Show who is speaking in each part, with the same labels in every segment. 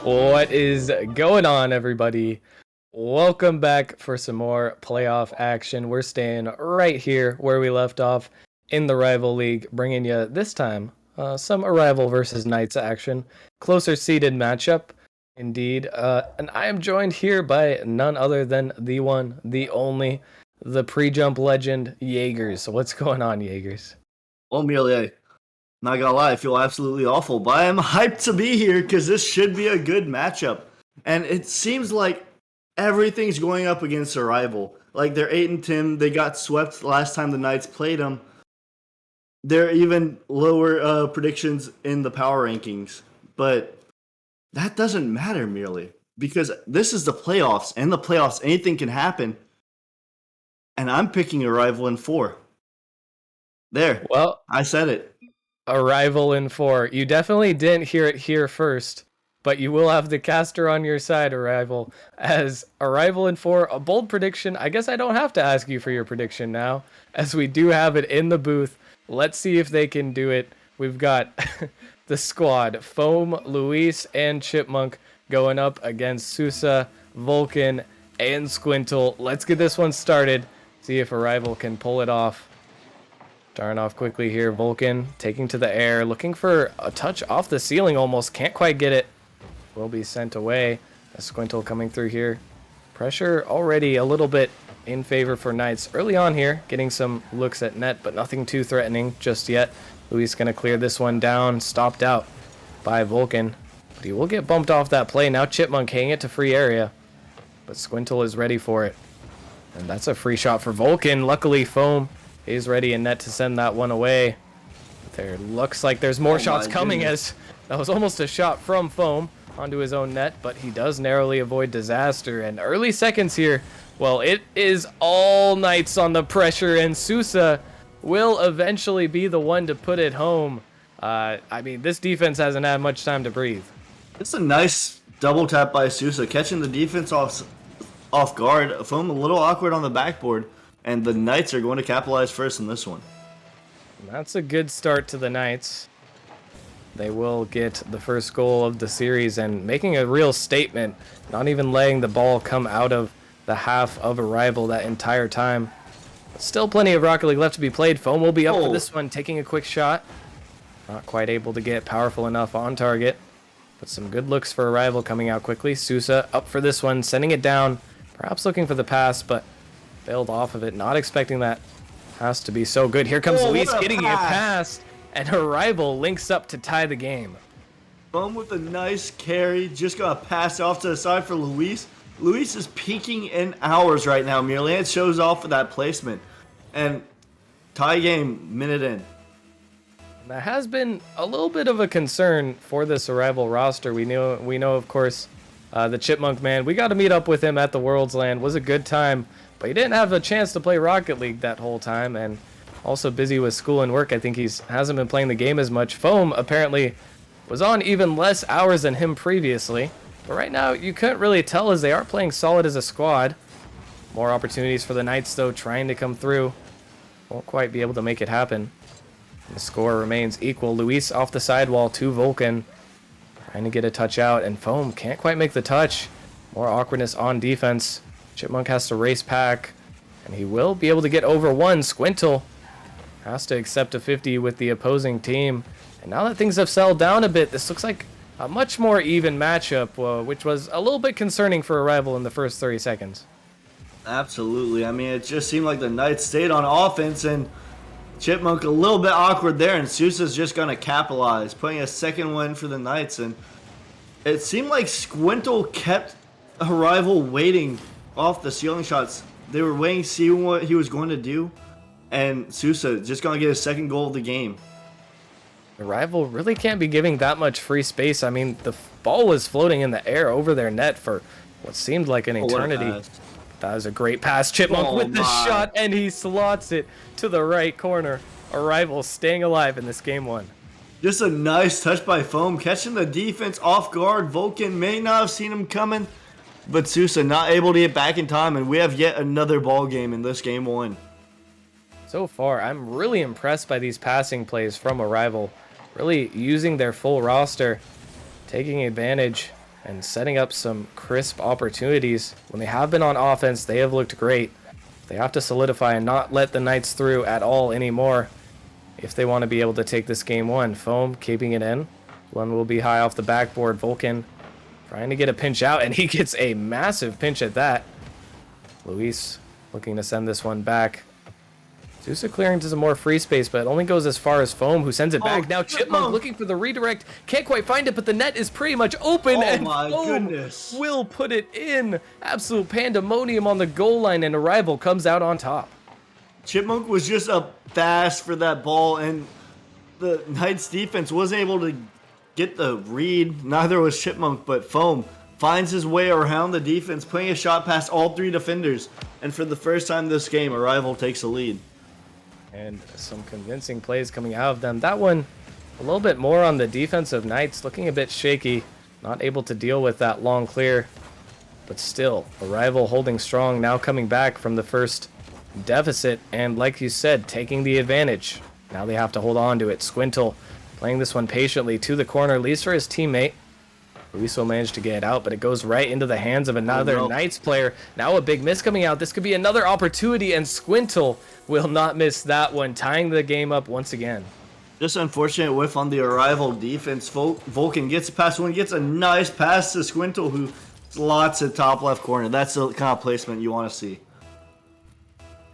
Speaker 1: What is going on, everybody? Welcome back for some more playoff action. We're staying right here where we left off in the Rival League, bringing you this time some Arrival versus Knights action. Closer seeded matchup, indeed. And I am joined here by none other than the one, the only, the pre-jump legend, Jaegers. What's going on, Jaegers?
Speaker 2: Well, Amelia, not gonna lie, I feel absolutely awful, but I'm hyped to be here because this should be a good matchup. And it seems like everything's going up against a rival. Like they're 8-10, they got swept last time the Knights played them. They're even lower predictions in the power rankings, but that doesn't matter merely because this is the playoffs. And the playoffs, anything can happen. And I'm picking a rival in 4. There.
Speaker 1: Well,
Speaker 2: I said it.
Speaker 1: Arrival in 4. You definitely didn't hear it here first, but you will have the caster on your side, Arrival. As Arrival in 4, a bold prediction. I guess I don't have to ask you for your prediction now, as we do have it in the booth. Let's see if they can do it. We've got the squad, Foam, Luis, and Chipmunk going up against Sousa, Vulcan, and Squintle. Let's get this one started. See if Arrival can pull it off. Starting off quickly here, Vulcan taking to the air, looking for a touch off the ceiling almost, can't quite get it. Will be sent away. A Squintle coming through here. Pressure already a little bit in favor for Knights early on here, getting some looks at net, but nothing too threatening just yet. Luis gonna clear this one down, stopped out by Vulcan, but he will get bumped off that play. Now Chipmunk hanging it to free area, but Squintle is ready for it. And that's a free shot for Vulcan. Luckily, Foam is ready in net to send that one away. There looks like there's more shots coming, as that was almost a shot from Foam onto his own net, but he does narrowly avoid disaster. And early seconds here, well, it is all Knights on the pressure, and Sousa will eventually be the one to put it home. I mean, this defense hasn't had much time to breathe.
Speaker 2: It's a nice double tap by Sousa, catching the defense off guard. Foam a little awkward on the backboard, and the Knights are going to capitalize first in this one.
Speaker 1: That's a good start to the Knights. They will get the first goal of the series and making a real statement, not even letting the ball come out of the half of Arrival that entire time. But still plenty of Rocket League left to be played. Foam will be up for this one, taking a quick shot. Not quite able to get powerful enough on target, but some good looks for Arrival coming out quickly. Sousa up for this one, sending it down, perhaps looking for the pass, but failed off of it. Not expecting that pass to be so good. Here comes Luis getting it past, and Arrival links up to tie the game.
Speaker 2: Foam with a nice carry, just got a pass off to the side for Luis. Luis is peaking in hours right now, merely. It shows off with that placement. And tie game, minute in.
Speaker 1: That has been a little bit of a concern for this Arrival roster. We know, of course, the Chipmunk man. We got to meet up with him at the World's Land. Was a good time, but he didn't have a chance to play Rocket League that whole time, and also busy with school and work. I think hasn't been playing the game as much. Foam apparently was on even less hours than him previously, but right now you couldn't really tell as they are playing solid as a squad. More opportunities for the Knights though, trying to come through. Won't quite be able to make it happen. The score remains equal. Luis off the sidewall to Vulcan, trying to get a touch out, and Foam can't quite make the touch. More awkwardness on defense. Chipmunk has to race pack, and he will be able to get over one. Squintle has to accept a 50 with the opposing team. And now that things have settled down a bit, this looks like a much more even matchup, which was a little bit concerning for Arrival in the first 30 seconds.
Speaker 2: Absolutely. I mean, it just seemed like the Knights stayed on offense, and Chipmunk a little bit awkward there, and Sousa's just going to capitalize, putting a second win for the Knights. And it seemed like Squintle kept Arrival waiting off the ceiling shots. They were waiting to see what he was going to do, and Sousa just going to get his second goal of the game.
Speaker 1: Arrival really can't be giving that much free space. I mean, the ball was floating in the air over their net for what seemed like an eternity. That was a great pass. Chipmunk with the shot, and he slots it to the right corner. Arrival staying alive in this game one.
Speaker 2: Just a nice touch by Foam, catching the defense off guard. Vulcan may not have seen him coming, but Sousa not able to get back in time, and we have yet another ball game in this game one.
Speaker 1: So far, I'm really impressed by these passing plays from Arrival. Really using their full roster, taking advantage and setting up some crisp opportunities. When they have been on offense, they have looked great. They have to solidify and not let the Knights through at all anymore if they want to be able to take this game one. Foam keeping it in. One will be high off the backboard. Vulcan trying to get a pinch out, and he gets a massive pinch at that. Luis looking to send this one back. Sousa clearing to some more free space, but it only goes as far as Foam, who sends it back. Now Chipmunk looking for the redirect. Can't quite find it, but the net is pretty much open, and Foam will put it in. Absolute pandemonium on the goal line, and Arrival comes out on top.
Speaker 2: Chipmunk was just up fast for that ball, and the Knights defense wasn't able to get the read. Neither was Chipmunk, but Foam finds his way around the defense, playing a shot past all three defenders. And for the first time this game, Arrival takes the lead.
Speaker 1: And some convincing plays coming out of them. That one a little bit more on the defensive Knights, looking a bit shaky, not able to deal with that long clear. But still, Arrival holding strong, now coming back from the first deficit, and like you said, taking the advantage. Now they have to hold on to it. Squintle playing this one patiently to the corner, leaves for his teammate. Luis will manage to get it out, but it goes right into the hands of another Knights player. Now a big miss coming out. This could be another opportunity, and Squintle will not miss that one, tying the game up once again.
Speaker 2: Just unfortunate whiff on the Arrival defense. Vulcan gets past one, gets a nice pass to Squintle, who slots at top left corner. That's the kind of placement you want to see.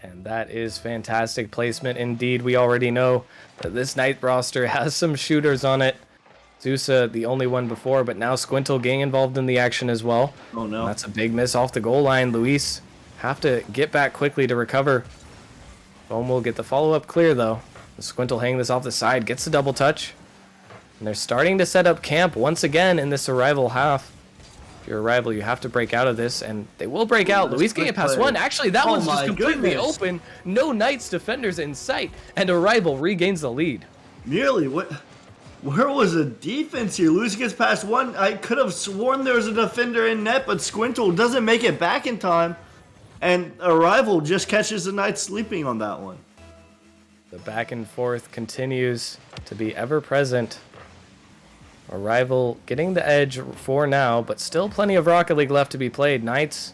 Speaker 1: And that is fantastic placement indeed. We already know that this Knight roster has some shooters on it. Sousa, the only one before, but now Squintle getting involved in the action as well.
Speaker 2: Oh no.
Speaker 1: And that's a big miss off the goal line. Luis have to get back quickly to recover. Foam will get the follow-up clear though. Squintle hanging this off the side, gets the double touch. And they're starting to set up camp once again in this Arrival half. If you're Arrival, you have to break out of this, and they will break out. Luis getting it past one. Actually, that one's just completely open. No Knights defenders in sight, and Arrival regains the lead.
Speaker 2: Nearly, what? Where was the defense here? Luis gets past one. I could have sworn there was a defender in net, but Squintle doesn't make it back in time. And Arrival just catches the Knights sleeping on that one.
Speaker 1: The back and forth continues to be ever present. Arrival getting the edge for now, but still plenty of Rocket League left to be played. Knights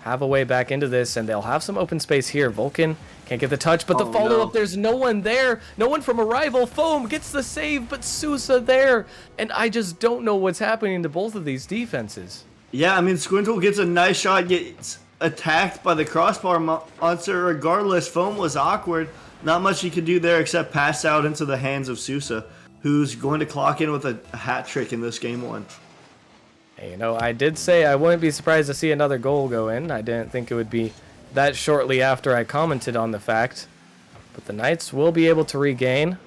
Speaker 1: have a way back into this, and they'll have some open space here. Vulcan can't get the touch, but the follow-up, there's no one there. No one from Arrival. Foam gets the save, but Sousa there. And I just don't know what's happening to both of these defenses.
Speaker 2: Yeah, I mean, Squintle gets a nice shot, gets attacked by the crossbar monster. Regardless, Foam was awkward. Not much he could do there except pass out into the hands of Sousa, who's going to clock in with a hat trick in this game one.
Speaker 1: Hey, you know, I did say I wouldn't be surprised to see another goal go in. I didn't think it would be that shortly after I commented on the fact. But the Knights will be able to regain.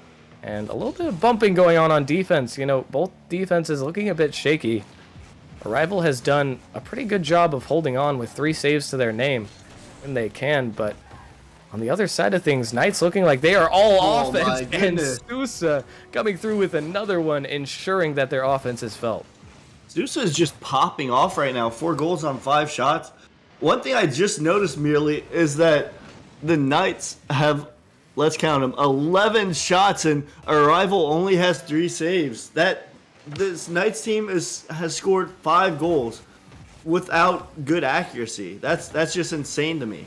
Speaker 1: And a little bit of bumping going on defense. You know, both defenses looking a bit shaky. Arrival has done a pretty good job of holding on with 3 saves to their name when they can, but on the other side of things, Knights looking like they are all offense, and Sousa coming through with another one, ensuring that their offense is felt.
Speaker 2: Sousa is just popping off right now. 4 goals on 5 shots. One thing I just noticed merely is that the Knights have, let's count them, 11 shots, and Arrival only has 3 saves. This Knights team has scored 5 goals without good accuracy. That's just insane to me.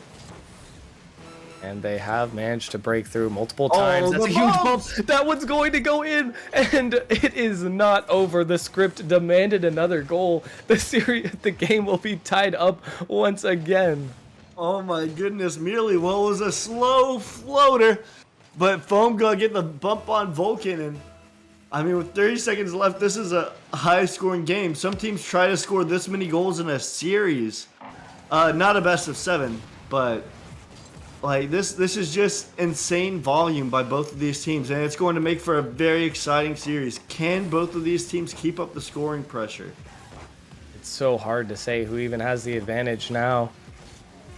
Speaker 1: And they have managed to break through multiple times. That's a huge bump. That one's going to go in, and it is not over. The script demanded another goal. The game will be tied up once again.
Speaker 2: Oh my goodness, merely what was a slow floater, but Foam gonna get the bump on Vulcan, and I mean, with 30 seconds left, this is a high-scoring game. Some teams try to score this many goals in a series. Not a best of 7, but like this is just insane volume by both of these teams, and it's going to make for a very exciting series. Can both of these teams keep up the scoring pressure?
Speaker 1: It's so hard to say who even has the advantage now.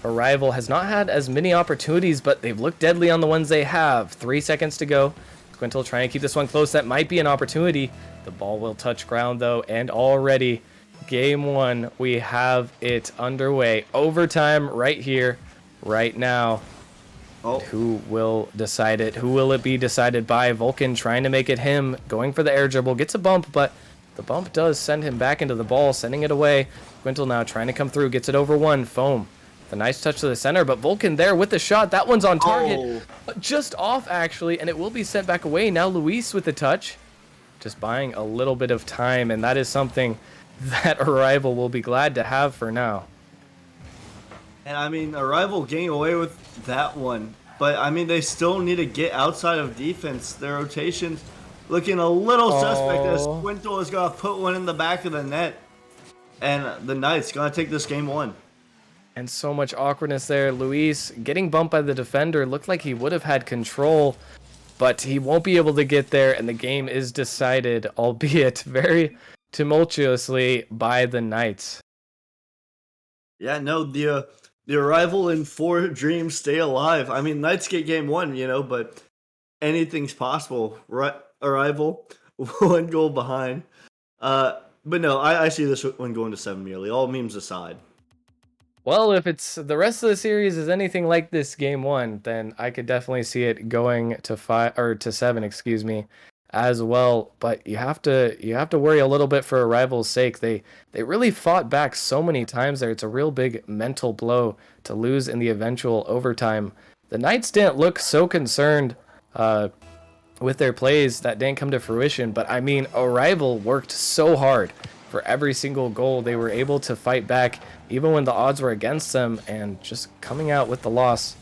Speaker 1: Arrival has not had as many opportunities, but they've looked deadly on the ones they have. 3 seconds to go. Squintle trying to keep this one close. That might be an opportunity. The ball will touch ground, though, and already, game 1, we have it underway. Overtime right here, right now.
Speaker 2: Oh.
Speaker 1: Who will decide it? Who will it be decided by? Vulcan trying to make it him, going for the air dribble. Gets a bump, but The bump does send him back into the ball, sending it away. Squintle now trying to come through, gets it over one. Foam. The nice touch to the center, but Vulcan there with the shot. That one's on target. Just off, actually, and it will be sent back away. Now Luis with the touch. Just buying a little bit of time, and that is something that Arrival will be glad to have for now.
Speaker 2: And I mean, Arrival getting away with that one. But I mean, they still need to get outside of defense. Their rotation's looking a little suspect as Squintle is going to put one in the back of the net. And the Knights going to take this game 1.
Speaker 1: And so much awkwardness there. Luis getting bumped by the defender. Looked like he would have had control, but he won't be able to get there, and the game is decided, albeit very tumultuously, by the Knights.
Speaker 2: Yeah, no, the Arrival in 4 dreams stay alive. I mean, Knights get game 1, you know, but anything's possible. Arrival, 1 goal behind. But no, I see this one going to 7 merely, all memes aside.
Speaker 1: Well, if it's the rest of the series is anything like this game 1, then I could definitely see it going to 5 or to 7, excuse me, as well. But you have to worry a little bit for Arrival's sake. They really fought back so many times there. It's a real big mental blow to lose in the eventual overtime. The Knights didn't look so concerned with their plays that didn't come to fruition, but I mean, Arrival worked so hard for every single goal. They were able to fight back even when the odds were against them, and just coming out with the loss,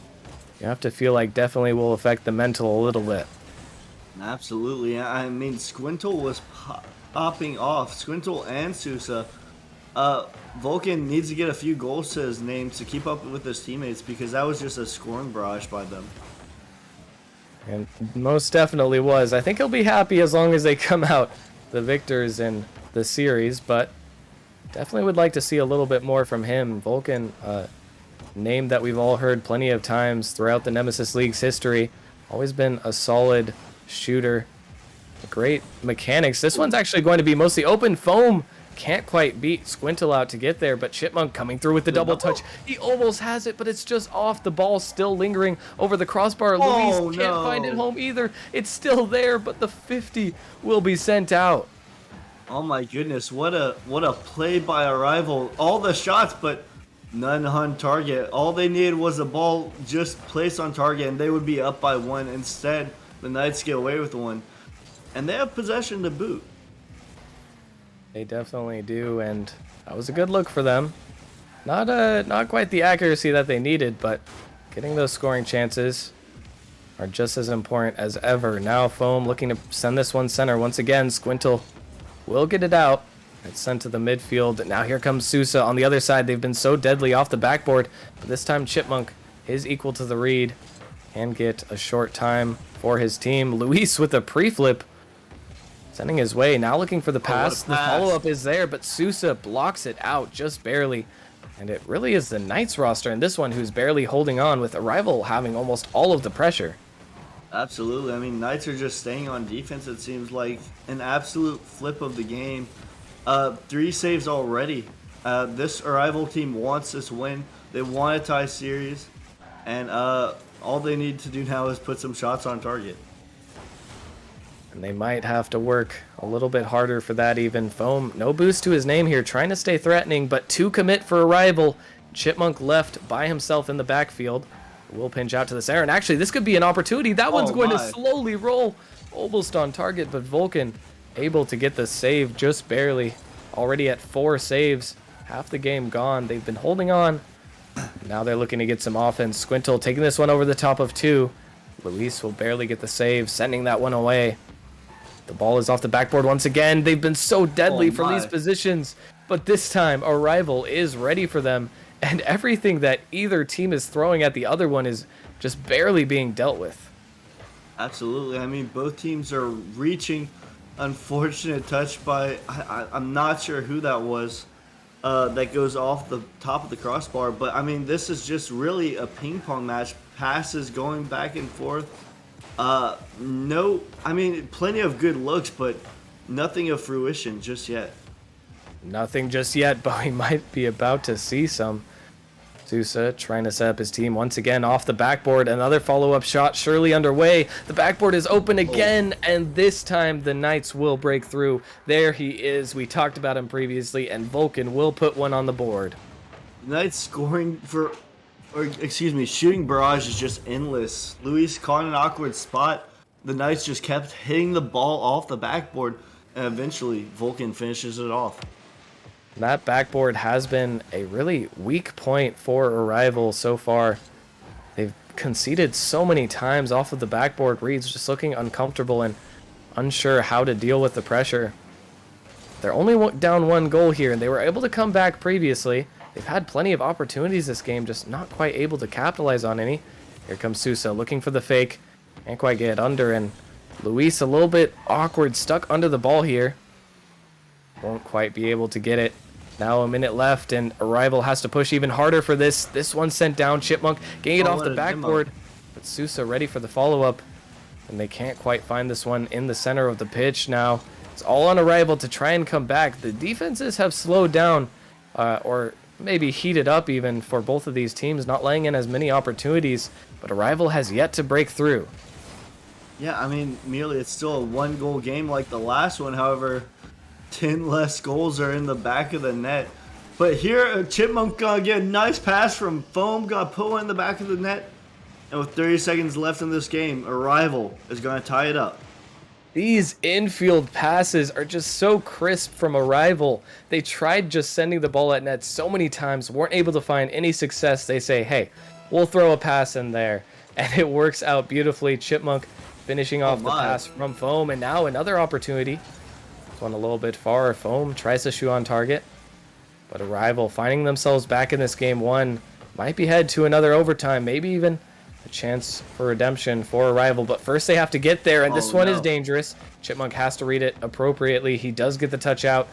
Speaker 1: you have to feel like definitely will affect the mental a little bit.
Speaker 2: Absolutely. I mean, Squintle was popping off. Squintle and Sousa. Vulcan needs to get a few goals to his name to keep up with his teammates, because that was just a scoring barrage by them.
Speaker 1: And most definitely was. I think he'll be happy as long as they come out the victors in the series, but definitely would like to see a little bit more from him. Vulcan, name that we've all heard plenty of times throughout the Nemesis League's history. Always been a solid shooter. Great mechanics. This one's actually going to be mostly open. Foam can't quite beat Squintle out to get there, but Chipmunk coming through with the double touch. He almost has it, but it's just off. The ball still lingering over the crossbar. Luis can't find it home either. It's still there, but the 50 will be sent out.
Speaker 2: Oh my goodness, what a play by Arrival. All the shots, but none on target. All they needed was a ball just placed on target, and they would be up by 1. Instead, the Knights get away with 1. And they have possession to boot.
Speaker 1: They definitely do, and that was a good look for them. Not quite the accuracy that they needed, but getting those scoring chances are just as important as ever. Now Foam looking to send this one center once again. Squintle will get it out. It's sent to the midfield. Now here comes Sousa on the other side. They've been so deadly off the backboard, but this time Chipmunk is equal to the read and get a short time for his team. Luis with a pre-flip, sending his way. Now looking for the pass. The follow-up is there, but Sousa blocks it out just barely. And it really is the Knights roster in this one who's barely holding on, with Arrival having almost all of the pressure.
Speaker 2: Absolutely. I mean, Knights are just staying on defense, it seems like. An absolute flip of the game. 3 saves already. This Arrival team wants this win. They want a tie series. And all they need to do now is put some shots on target.
Speaker 1: And they might have to work a little bit harder for that even. Foam, no boost to his name here, trying to stay threatening, but 2 commit for Arrival. Chipmunk left by himself in the backfield. Will pinch out to the center, and actually this could be an opportunity. That one's going to slowly roll, almost on target, but Vulcan able to get the save just barely. Already at 4 saves, half the game gone. They've been holding on. Now they're looking to get some offense. Squintle taking this one over the top of 2. Luis will barely get the save, sending that one away. The ball is off the backboard once again. They've been so deadly from these positions, but this time Arrival is ready for them, and everything that either team is throwing at the other one is just barely being dealt with.
Speaker 2: Absolutely. I mean, both teams are reaching. Unfortunate touch by, I'm not sure who that was, that goes off the top of the crossbar. But, I mean, this is just really a ping pong match. Passes going back and forth. No, I mean, plenty of good looks, but nothing of fruition just yet.
Speaker 1: Nothing just yet, but we might be about to see some. Sousa trying to set up his team once again off the backboard. Another follow-up shot surely underway. The backboard is open again, and this time the Knights will break through. There he is. We talked about him previously, and Vulcan will put one on the board.
Speaker 2: Knights scoring for, or excuse me, shooting barrage is just endless. Luis caught an awkward spot. The Knights just kept hitting the ball off the backboard, and eventually Vulcan finishes it off.
Speaker 1: That backboard has been a really weak point for Arrival so far. They've conceded so many times off of the backboard. Reed's just looking uncomfortable and unsure how to deal with the pressure. They're only down 1 goal here, and they were able to come back previously. They've had plenty of opportunities this game, just not quite able to capitalize on any. Here comes Sousa looking for the fake. Can't quite get under, and Luis a little bit awkward, stuck under the ball here. Won't quite be able to get it. Now a minute left, and Arrival has to push even harder for this. This one sent down. Chipmunk getting it off the backboard, but Sousa ready for the follow-up. And they can't quite find this one in the center of the pitch now. It's all on Arrival to try and come back. The defenses have slowed down, or maybe heated up even for both of these teams, not laying in as many opportunities, but Arrival has yet to break through.
Speaker 2: Yeah, I mean, merely it's still a 1-goal game like the last one. However, 10 less goals are in the back of the net. But here, Chipmunk gonna get a nice pass from Foam, gonna put one in the back of the net. And with 30 seconds left in this game, Arrival is gonna tie it up.
Speaker 1: These infield passes are just so crisp from Arrival. They tried just sending the ball at net so many times, weren't able to find any success. They say, hey, we'll throw a pass in there. And it works out beautifully. Chipmunk finishing off the pass from Foam, and now another opportunity. This one a little bit far. Foam tries to shoot on target, but Arrival finding themselves back in this game 1. Might be head to another overtime, maybe even a chance for redemption for Arrival, but first they have to get there, and this one is dangerous. Chipmunk has to read it appropriately. He does get the touch out.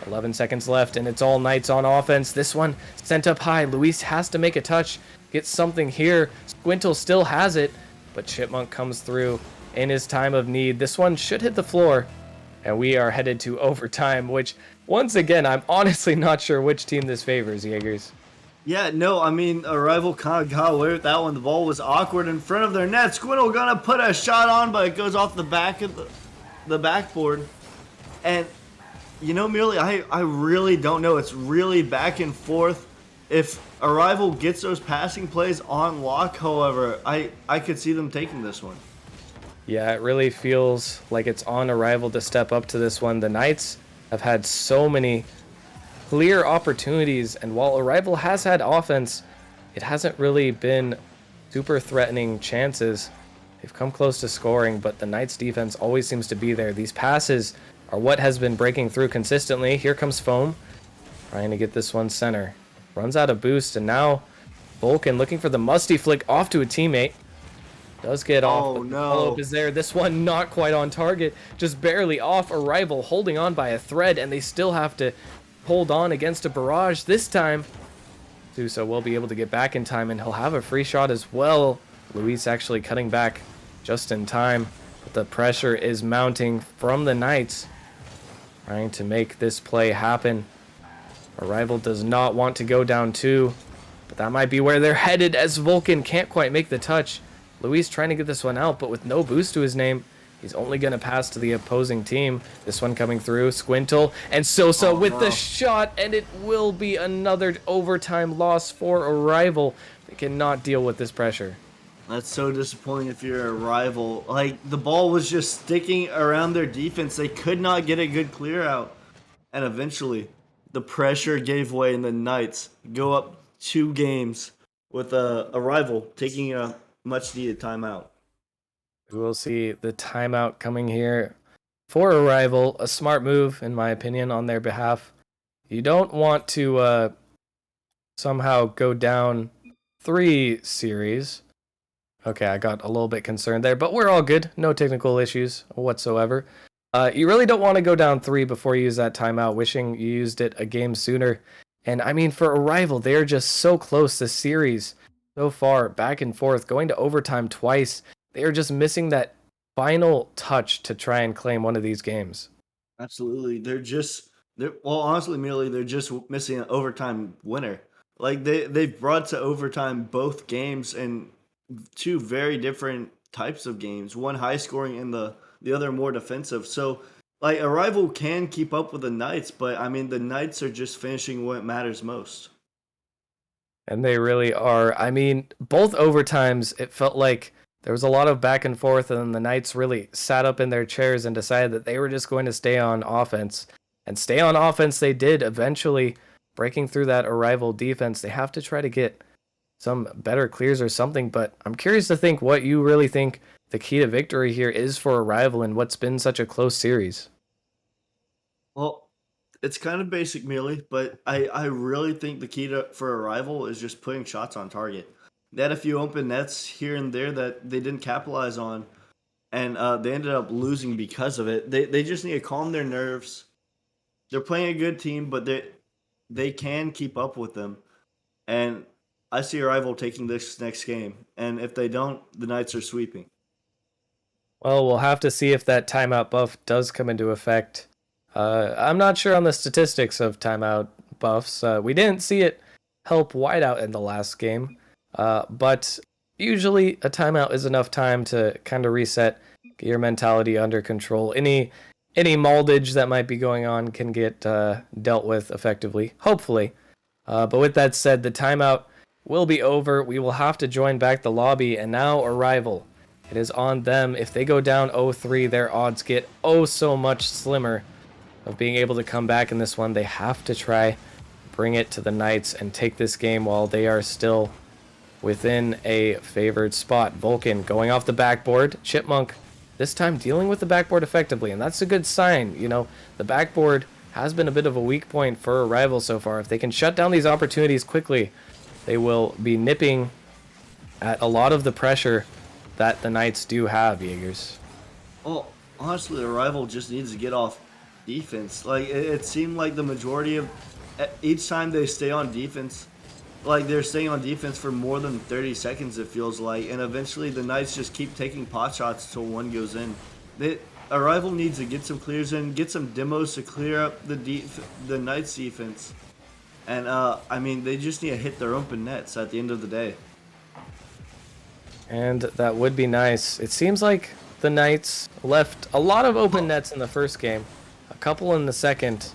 Speaker 1: 11 seconds left, and it's all Knights on offense. This one sent up high. Luis has to make a touch, get something here. Squintle still has it, but Chipmunk comes through in his time of need. This one should hit the floor, and we are headed to overtime, which, once again, I'm honestly not sure which team this favors, Jaegers.
Speaker 2: Yeah, no, I mean, Arrival kind of got away with that one. The ball was awkward in front of their net. Squintle gonna put a shot on, but it goes off the back of the backboard. And, you know, merely, I really don't know. It's really back and forth. If Arrival gets those passing plays on lock, however, I could see them taking this one.
Speaker 1: Yeah, it really feels like it's on Arrival to step up to this one. The Knights have had so many clear opportunities, and while Arrival has had offense, it hasn't really been super threatening chances. They've come close to scoring, but the Knights defense always seems to be there. These passes are what has been breaking through consistently. Here comes Foam, trying to get this one center. Runs out of boost, and now Vulcan looking for the musty flick off to a teammate. Does get off, but the follow-up is there. This one not quite on target, just barely off. Arrival holding on by a thread, and they still have to hold on against a barrage. This time, Sousa will be able to get back in time, and he'll have a free shot as well. Luis actually cutting back just in time, but the pressure is mounting from the Knights, trying to make this play happen. Arrival does not want to go down 2, but that might be where they're headed as Vulcan can't quite make the touch. Luis trying to get this one out, but with no boost to his name, he's only going to pass to the opposing team. This one coming through, Squintle, and Sousa with the shot, and it will be another overtime loss for Arrival. They cannot deal with this pressure.
Speaker 2: That's so disappointing if you're a Rival. Like, the ball was just sticking around their defense. They could not get a good clear out. And eventually, the pressure gave way, and the Knights go up 2 games with a Rival taking a much-needed timeout.
Speaker 1: We will see the timeout coming here for Arrival. A smart move, in my opinion, on their behalf. You don't want to somehow go down 3 series. Okay, I got a little bit concerned there, but we're all good. No technical issues whatsoever. You really don't want to go down 3 before you use that timeout, wishing you used it a game sooner. And I mean, for Arrival, they're just so close this series. So far, back and forth, going to overtime twice. They are just missing that final touch to try and claim one of these games.
Speaker 2: Absolutely. They're honestly, merely they're just missing an overtime winner. Like they've brought to overtime both games and two very different types of games. One high scoring and the other more defensive. So like Arrival can keep up with the Knights, but I mean the Knights are just finishing what matters most.
Speaker 1: And they really are. I mean, both overtimes, it felt like there was a lot of back and forth, and then the Knights really sat up in their chairs and decided that they were just going to stay on offense. And stay on offense they did, eventually breaking through that Arrival defense. They have to try to get some better clears or something, but I'm curious to think what you really think the key to victory here is for Arrival and what's been such a close series.
Speaker 2: Well, it's kind of basic, Mealy, but I really think the key for Arrival is just putting shots on target. They had a few open nets here and there that they didn't capitalize on, and they ended up losing because of it. They just need to calm their nerves. They're playing a good team, but they can keep up with them. And I see Arrival taking this next game, and if they don't, the Knights are sweeping.
Speaker 1: Well, we'll have to see if that timeout buff does come into effect. I'm not sure on the statistics of timeout buffs. We didn't see it help Whiteout in the last game, but usually a timeout is enough time to kind of reset, get your mentality under control. Any moldage that might be going on can get dealt with effectively, hopefully. But with that said, the timeout will be over. We will have to join back the lobby, and now Arrival. It is on them. If they go down 0-3, their odds get oh so much slimmer of being able to come back in this one. They have to try bring it to the Knights and take this game while they are still within a favored spot. Vulcan going off the backboard. Chipmunk this time dealing with the backboard effectively, and that's a good sign. You know, the backboard has been a bit of a weak point for Arrival so far. If they can shut down these opportunities quickly, they will be nipping at a lot of the pressure that the Knights do have, Jaegers.
Speaker 2: Well, honestly, Arrival just needs to get off defense. Like it seemed like the majority of each time they stay on defense, like they're staying on defense for more than 30 seconds. It feels like, and eventually the Knights just keep taking pot shots till one goes in. Arrival needs to get some clears in, get some demos to clear up the Knights defense, and I mean they just need to hit their open nets at the end of the day.
Speaker 1: And that would be nice. It seems like the Knights left a lot of open nets in the first game, a couple in the second.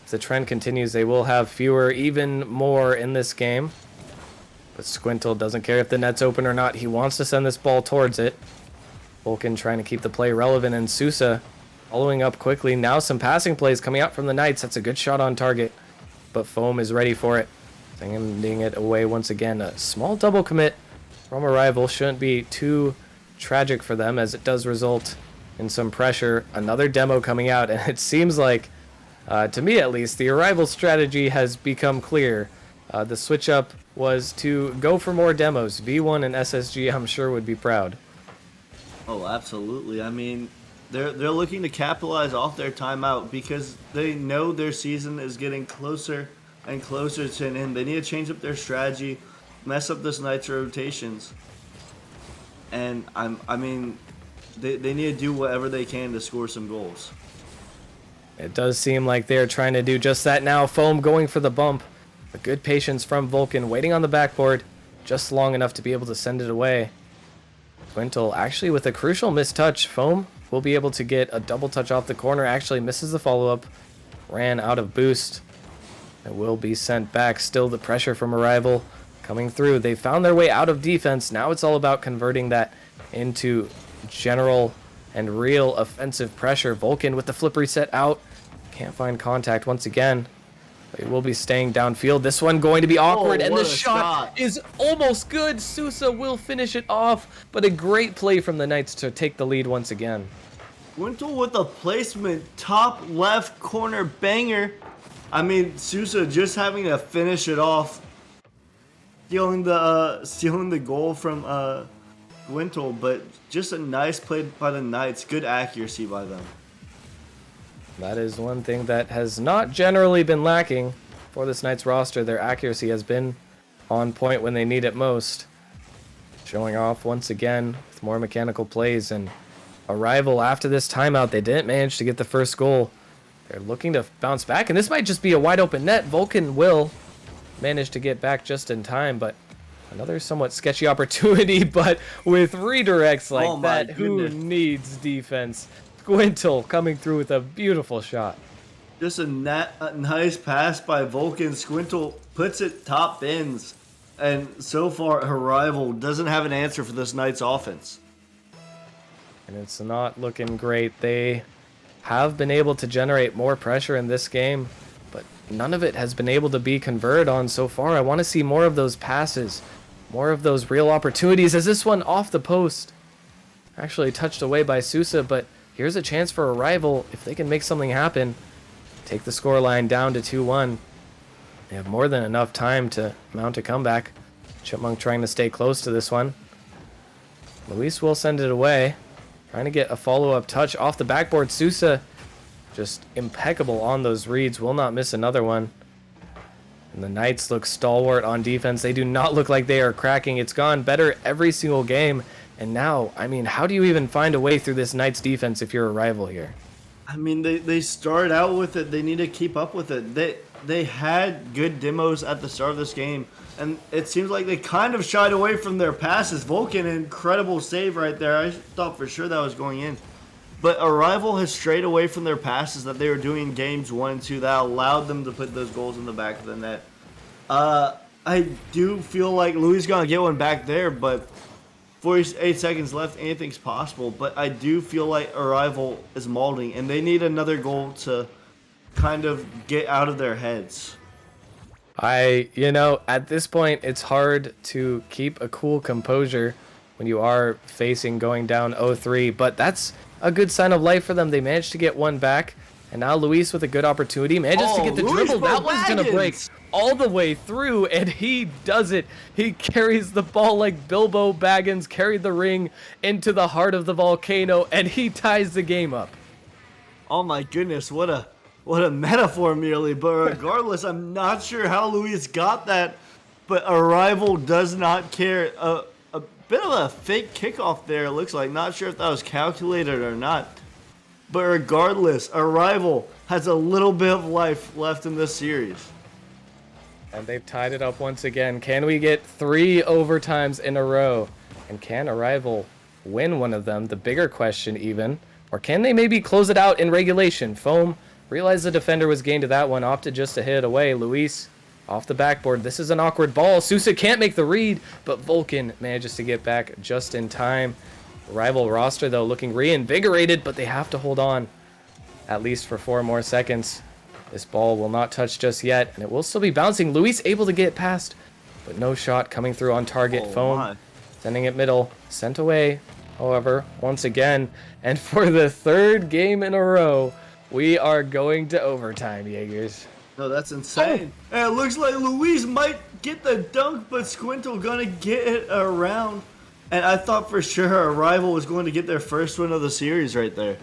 Speaker 1: If the trend continues, they will have fewer, even more in this game. But Squintle doesn't care if the net's open or not. He wants to send this ball towards it. Vulcan trying to keep the play relevant, and Sousa following up quickly. Now some passing plays coming out from the Knights. That's a good shot on target, but Foam is ready for it. Sending it away once again. A small double commit from Arrival shouldn't be too tragic for them, as it does result in some pressure. Another demo coming out, and it seems like, to me at least, the Arrival strategy has become clear. The switch up was to go for more demos. V1 and SSG, I'm sure, would be proud.
Speaker 2: Oh, absolutely. I mean, they're looking to capitalize off their timeout because they know their season is getting closer and closer to an end. They need to change up their strategy, mess up this Knights rotations, and I mean, they need to do whatever they can to score some goals.
Speaker 1: It does seem like they're trying to do just that now. Foam going for the bump. A good patience from Vulcan, waiting on the backboard just long enough to be able to send it away. Quintal actually with a crucial mistouch. Foam will be able to get a double touch off the corner. Actually misses the follow-up. Ran out of boost. It will be sent back. Still the pressure from Arrival coming through. They found their way out of defense. Now it's all about converting that into general and real offensive pressure. Vulcan with the flip reset out. Can't find contact once again. He will be staying downfield. This one going to be awkward, and the shot is almost good. Sousa will finish it off, but a great play from the Knights to take the lead once again.
Speaker 2: Wintle with a placement, top left corner banger. I mean, Sousa just having to finish it off, stealing the goal from Wintle, but just a nice play by the Knights. Good accuracy by them.
Speaker 1: That is one thing that has not generally been lacking for this Knights roster. Their accuracy has been on point when they need it most. Showing off once again with more mechanical plays, and Arrival after this timeout. They didn't manage to get the first goal. They're looking to bounce back, and this might just be a wide open net. Vulcan will managed to get back just in time, but another somewhat sketchy opportunity, but with redirects like
Speaker 2: Oh my
Speaker 1: that, who
Speaker 2: goodness.
Speaker 1: needs defense? Squintle coming through with a beautiful shot.
Speaker 2: Just a nice pass by Vulcan. Squintle puts it top bins. And so far, her rival doesn't have an answer for this Knights offense.
Speaker 1: And it's not looking great. They have been able to generate more pressure in this game, but none of it has been able to be converted on so far. I want to see more of those passes, more of those real opportunities, as this one off the post. Actually touched away by Sousa, but here's a chance for a rival if they can make something happen. Take the scoreline down to 2-1. They have more than enough time to mount a comeback. Chipmunk trying to stay close to this one. Luis will send it away. Trying to get a follow-up touch off the backboard. Sousa just impeccable on those reads. Will not miss another one. And the Knights look stalwart on defense. They do not look like they are cracking. It's gone better every single game. And now, I mean, how do you even find a way through this Knights defense if you're a rival here?
Speaker 2: I mean, they started out with it. They need to keep up with it. They had good demos at the start of this game, and it seems like they kind of shied away from their passes. Vulcan, incredible save right there. I thought for sure that was going in. But Arrival has strayed away from their passes that they were doing in games 1 and 2 that allowed them to put those goals in the back of the net. I do feel like Louis going to get one back there, but 48 seconds left, anything's possible. But I do feel like Arrival is molding, and they need another goal to kind of get out of their heads.
Speaker 1: At this point, it's hard to keep a cool composure when you are facing going down 0-3, but that's a good sign of life for them. They managed to get one back, and now Luis with a good opportunity manages to get the
Speaker 2: Luis
Speaker 1: dribble. That one's going to break
Speaker 2: Baggins!
Speaker 1: all the way through, and he does it. He carries the ball like Bilbo Baggins carried the ring into the heart of the volcano, and he ties the game up.
Speaker 2: Oh my goodness, what a metaphor merely. But regardless, I'm not sure how Luis got that, but Arrival does not care. A bit of a fake kickoff there, it looks like. Not sure if that was calculated or not. But regardless, Arrival has a little bit of life left in this series.
Speaker 1: And they've tied it up once again. Can we get 3 overtimes in a row? And can Arrival win one of them? The bigger question even. Or can they maybe close it out in regulation? Foam realized the defender was gained to that one, opted just to hit it away. Luis off the backboard. This is an awkward ball. Sousa can't make the read, but Vulcan manages to get back just in time. Rival roster, though, looking reinvigorated, but they have to hold on at least for 4 more seconds. This ball will not touch just yet, and it will still be bouncing. Luis able to get past, but no shot coming through on target. Foam sending it middle, sent away, however, once again. And for the 3rd game in a row, we are going to overtime, Jaegers.
Speaker 2: No, that's insane. And it looks like Luis might get the dunk, but Squintle gonna get it around. And I thought for sure Arrival was going to get their first win of the series right there.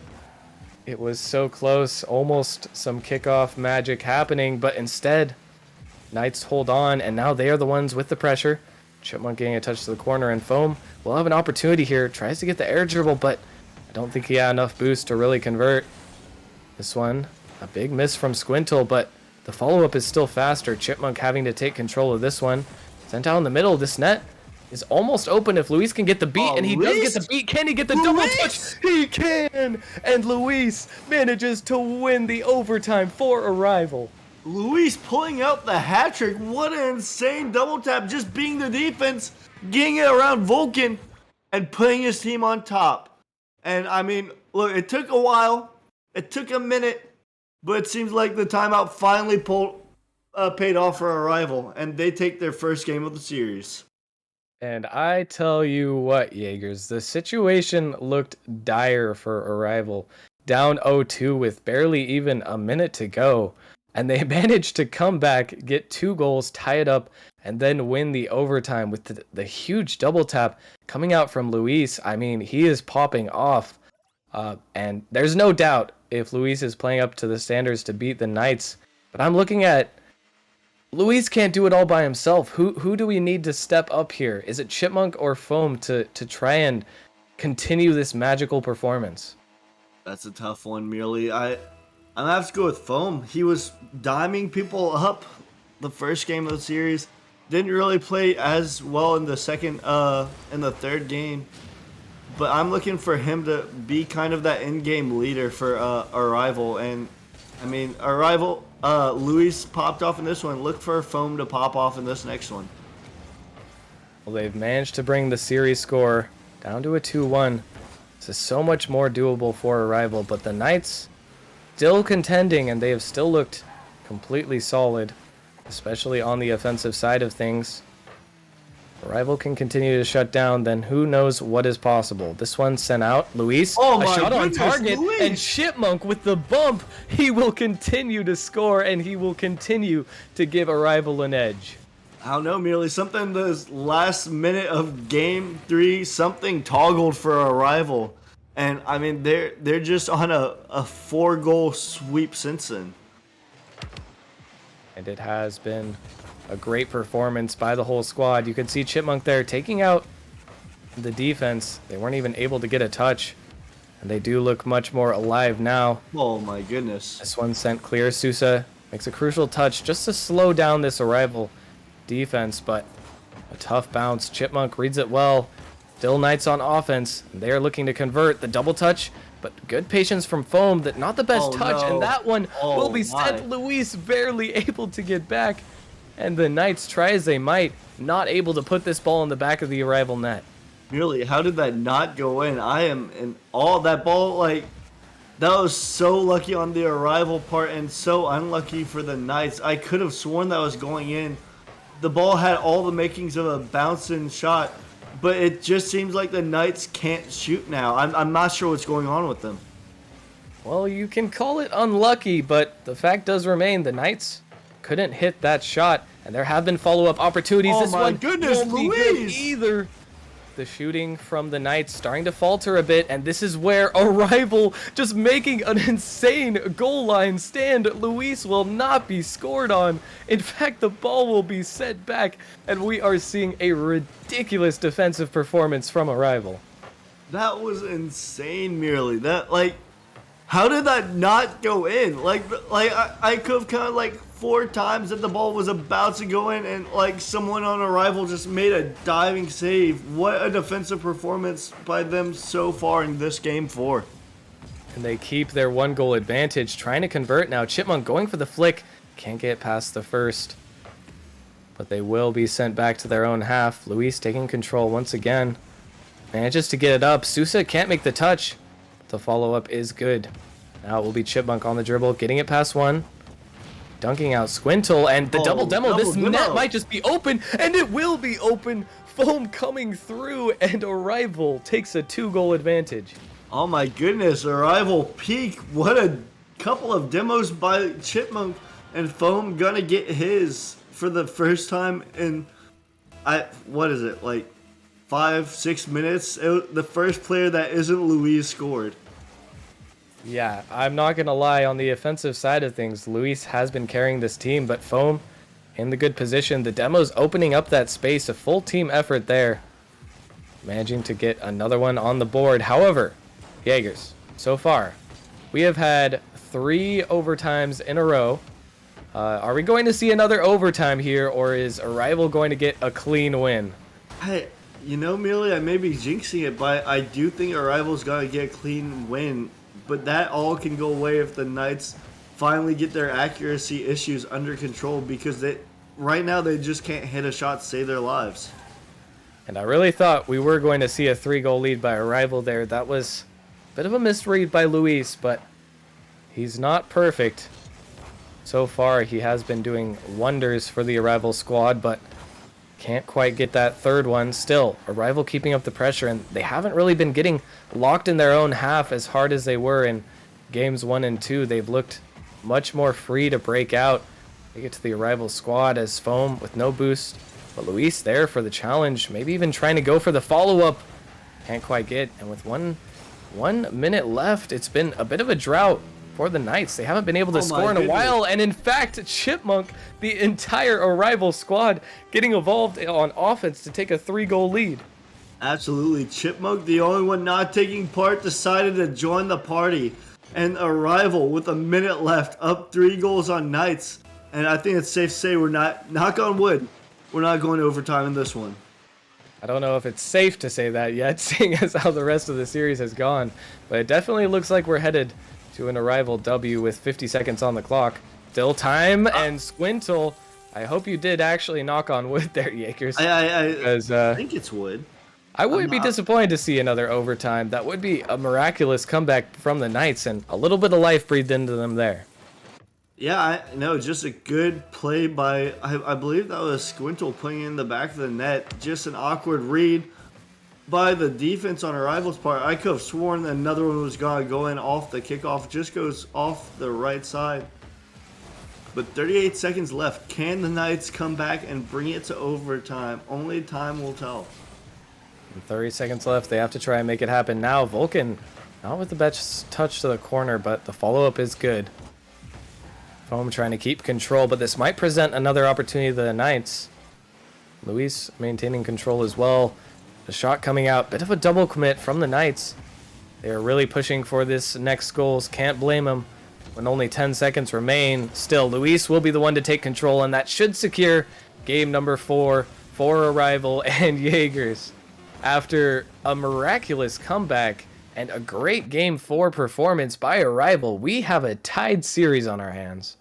Speaker 1: It was so close, almost some kickoff magic happening, but instead, Knights hold on, and now they are the ones with the pressure. Chipmunk getting a touch to the corner, and Foam will have an opportunity here. Tries to get the air dribble, but I don't think he had enough boost to really convert. This one, a big miss from Squintle, but the follow-up is still faster. Chipmunk having to take control of this one. Sent out in the middle. This net is almost open if Luis can get the beat, and he does get the beat. Can he get the double touch? He can! And Luis manages to win the overtime for Arrival.
Speaker 2: Luis pulling out the hat trick. What an insane double tap. Just being the defense, getting it around Vulcan, and putting his team on top. And I mean, look, it took a while. It took a minute, but it seems like the timeout finally paid off for Arrival, and they take their first game of the series.
Speaker 1: And I tell you what, Jaegers, the situation looked dire for Arrival. Down 0-2 with barely even a minute to go. And they managed to come back, get 2 goals, tie it up, and then win the overtime with the huge double tap coming out from Luis. I mean, he is popping off. And there's no doubt if Luis is playing up to the standards to beat the Knights. But I'm looking at Luis can't do it all by himself. Who do we need to step up here? Is it Chipmunk or Foam to try and continue this magical performance?
Speaker 2: That's a tough one, merely. I'm gonna have to go with Foam. He was diming people up the first game of the series. Didn't really play as well in the third game. But I'm looking for him to be kind of that in-game leader for Arrival. And, I mean, Arrival, Luis popped off in this one. Look for Foam to pop off in this next one.
Speaker 1: Well, they've managed to bring the series score down to a 2-1. This is so much more doable for Arrival, but the Knights still contending, and they have still looked completely solid, especially on the offensive side of things. Arrival can continue to shut down, then who knows what is possible. This one sent out. Luis, a shot on target, Luis. And Chipmunk with the bump. He will continue to score, and he will continue to give Arrival an edge.
Speaker 2: I don't know, merely something this last minute of game 3, something toggled for Arrival. And, I mean, they're just on a 4-goal sweep since then.
Speaker 1: And it has been a great performance by the whole squad. You can see Chipmunk there taking out the defense. They weren't even able to get a touch. And they do look much more alive now.
Speaker 2: Oh my goodness.
Speaker 1: This one sent clear. Sousa makes a crucial touch just to slow down this Arrival defense, but a tough bounce. Chipmunk reads it well. Still Knights on offense. They are looking to convert the double touch, but good patience from Foam. That not the best touch,
Speaker 2: no.
Speaker 1: And that one will be sent. Luis barely able to get back. And the Knights, try as they might, not able to put this ball in the back of the Arrival net.
Speaker 2: Really, how did that not go in? I am in all that ball, like, that was so lucky on the Arrival part and so unlucky for the Knights. I could have sworn that was going in. The ball had all the makings of a bouncing shot, but it just seems like the Knights can't shoot now. I'm not sure what's going on with them.
Speaker 1: Well, you can call it unlucky, but the fact does remain the Knights couldn't hit that shot, and there have been follow-up opportunities.
Speaker 2: Oh
Speaker 1: this
Speaker 2: my
Speaker 1: one
Speaker 2: goodness,
Speaker 1: won't be
Speaker 2: Luis!
Speaker 1: good either. The shooting from the Knights starting to falter a bit, and this is where Arrival just making an insane goal line stand. Luis will not be scored on. In fact, the ball will be set back, and we are seeing a ridiculous defensive performance from Arrival.
Speaker 2: That was insane, merely. That, like, how did that not go in? I could have kind of, like, 4 times that the ball was about to go in, and, like, someone on Arrival just made a diving save. What a defensive performance by them so far in this game 4.
Speaker 1: And they keep their 1-goal advantage, trying to convert now. Chipmunk going for the flick. Can't get past the first. But they will be sent back to their own half. Luis taking control once again. Manages to get it up. Sousa can't make the touch. The follow-up is good. Now it will be Chipmunk on the dribble, getting it past one. Dunking out Squintle, and the double demo. This net might just be open, and it will be open. Foam coming through, and Arrival takes a 2-goal advantage.
Speaker 2: Oh my goodness, Arrival peak. What a couple of demos by Chipmunk, and Foam gonna get his for the first time in, what is it, like 5-6 minutes? The first player that isn't Luis scored.
Speaker 1: Yeah, I'm not going to lie, on the offensive side of things, Luis has been carrying this team, but Foam in the good position. The demo's opening up that space, a full team effort there. Managing to get another one on the board. However, Jaegers, so far, we have had 3 overtimes in a row. Are we going to see another overtime here, or is Arrival going to get a clean win?
Speaker 2: You know, Mealy, I may be jinxing it, but I do think Arrival's got to get a clean win. But that all can go away if the Knights finally get their accuracy issues under control, because right now they just can't hit a shot to save their lives.
Speaker 1: And I really thought we were going to see a 3-goal lead by Arrival there. That was a bit of a misread by Luis, but he's not perfect. So far, he has been doing wonders for the Arrival squad, but can't quite get that third one. Still, Arrival keeping up the pressure, and they haven't really been getting locked in their own half as hard as they were in games 1 and 2. They've looked much more free to break out. They get to the Arrival squad as Foam with no boost, but Luis there for the challenge, maybe even trying to go for the follow-up. Can't quite get, and with one minute left, it's been a bit of a drought for the Knights. They haven't been able to score in a while, and in fact, Chipmunk, the entire Arrival squad, getting involved on offense to take a 3-goal lead.
Speaker 2: Absolutely. Chipmunk, the only one not taking part, decided to join the party. And Arrival, with a minute left, up 3 goals on Knights. And I think it's safe to say we're not, knock on wood, we're not going to overtime in this one.
Speaker 1: I don't know if it's safe to say that yet, seeing as how the rest of the series has gone, but it definitely looks like we're headed to an Arrival W with 50 seconds on the clock. Still time, and Squintle, I hope you did actually knock on wood there, Yakers.
Speaker 2: I think it's wood.
Speaker 1: I would be disappointed to see another overtime. That would be a miraculous comeback from the Knights, and a little bit of life breathed into them there.
Speaker 2: Yeah, I know. Just a good play by, I believe that was Squintle playing in the back of the net. Just an awkward read by the defense on Arrival's part. I could have sworn that another one was going off the kickoff. Just goes off the right side. But 38 seconds left. Can the Knights come back and bring it to overtime? Only time will tell.
Speaker 1: 30 seconds left. They have to try and make it happen now. Vulcan, not with the best touch to the corner, but the follow-up is good. Foam trying to keep control, but this might present another opportunity to the Knights. Luis maintaining control as well. The shot coming out. Bit of a double commit from the Knights. They are really pushing for this next goals. Can't blame them when only 10 seconds remain. Still, Luis will be the one to take control, and that should secure game number 4 for Arrival and Jaegers. After a miraculous comeback and a great game 4 performance by Arrival, we have a tied series on our hands.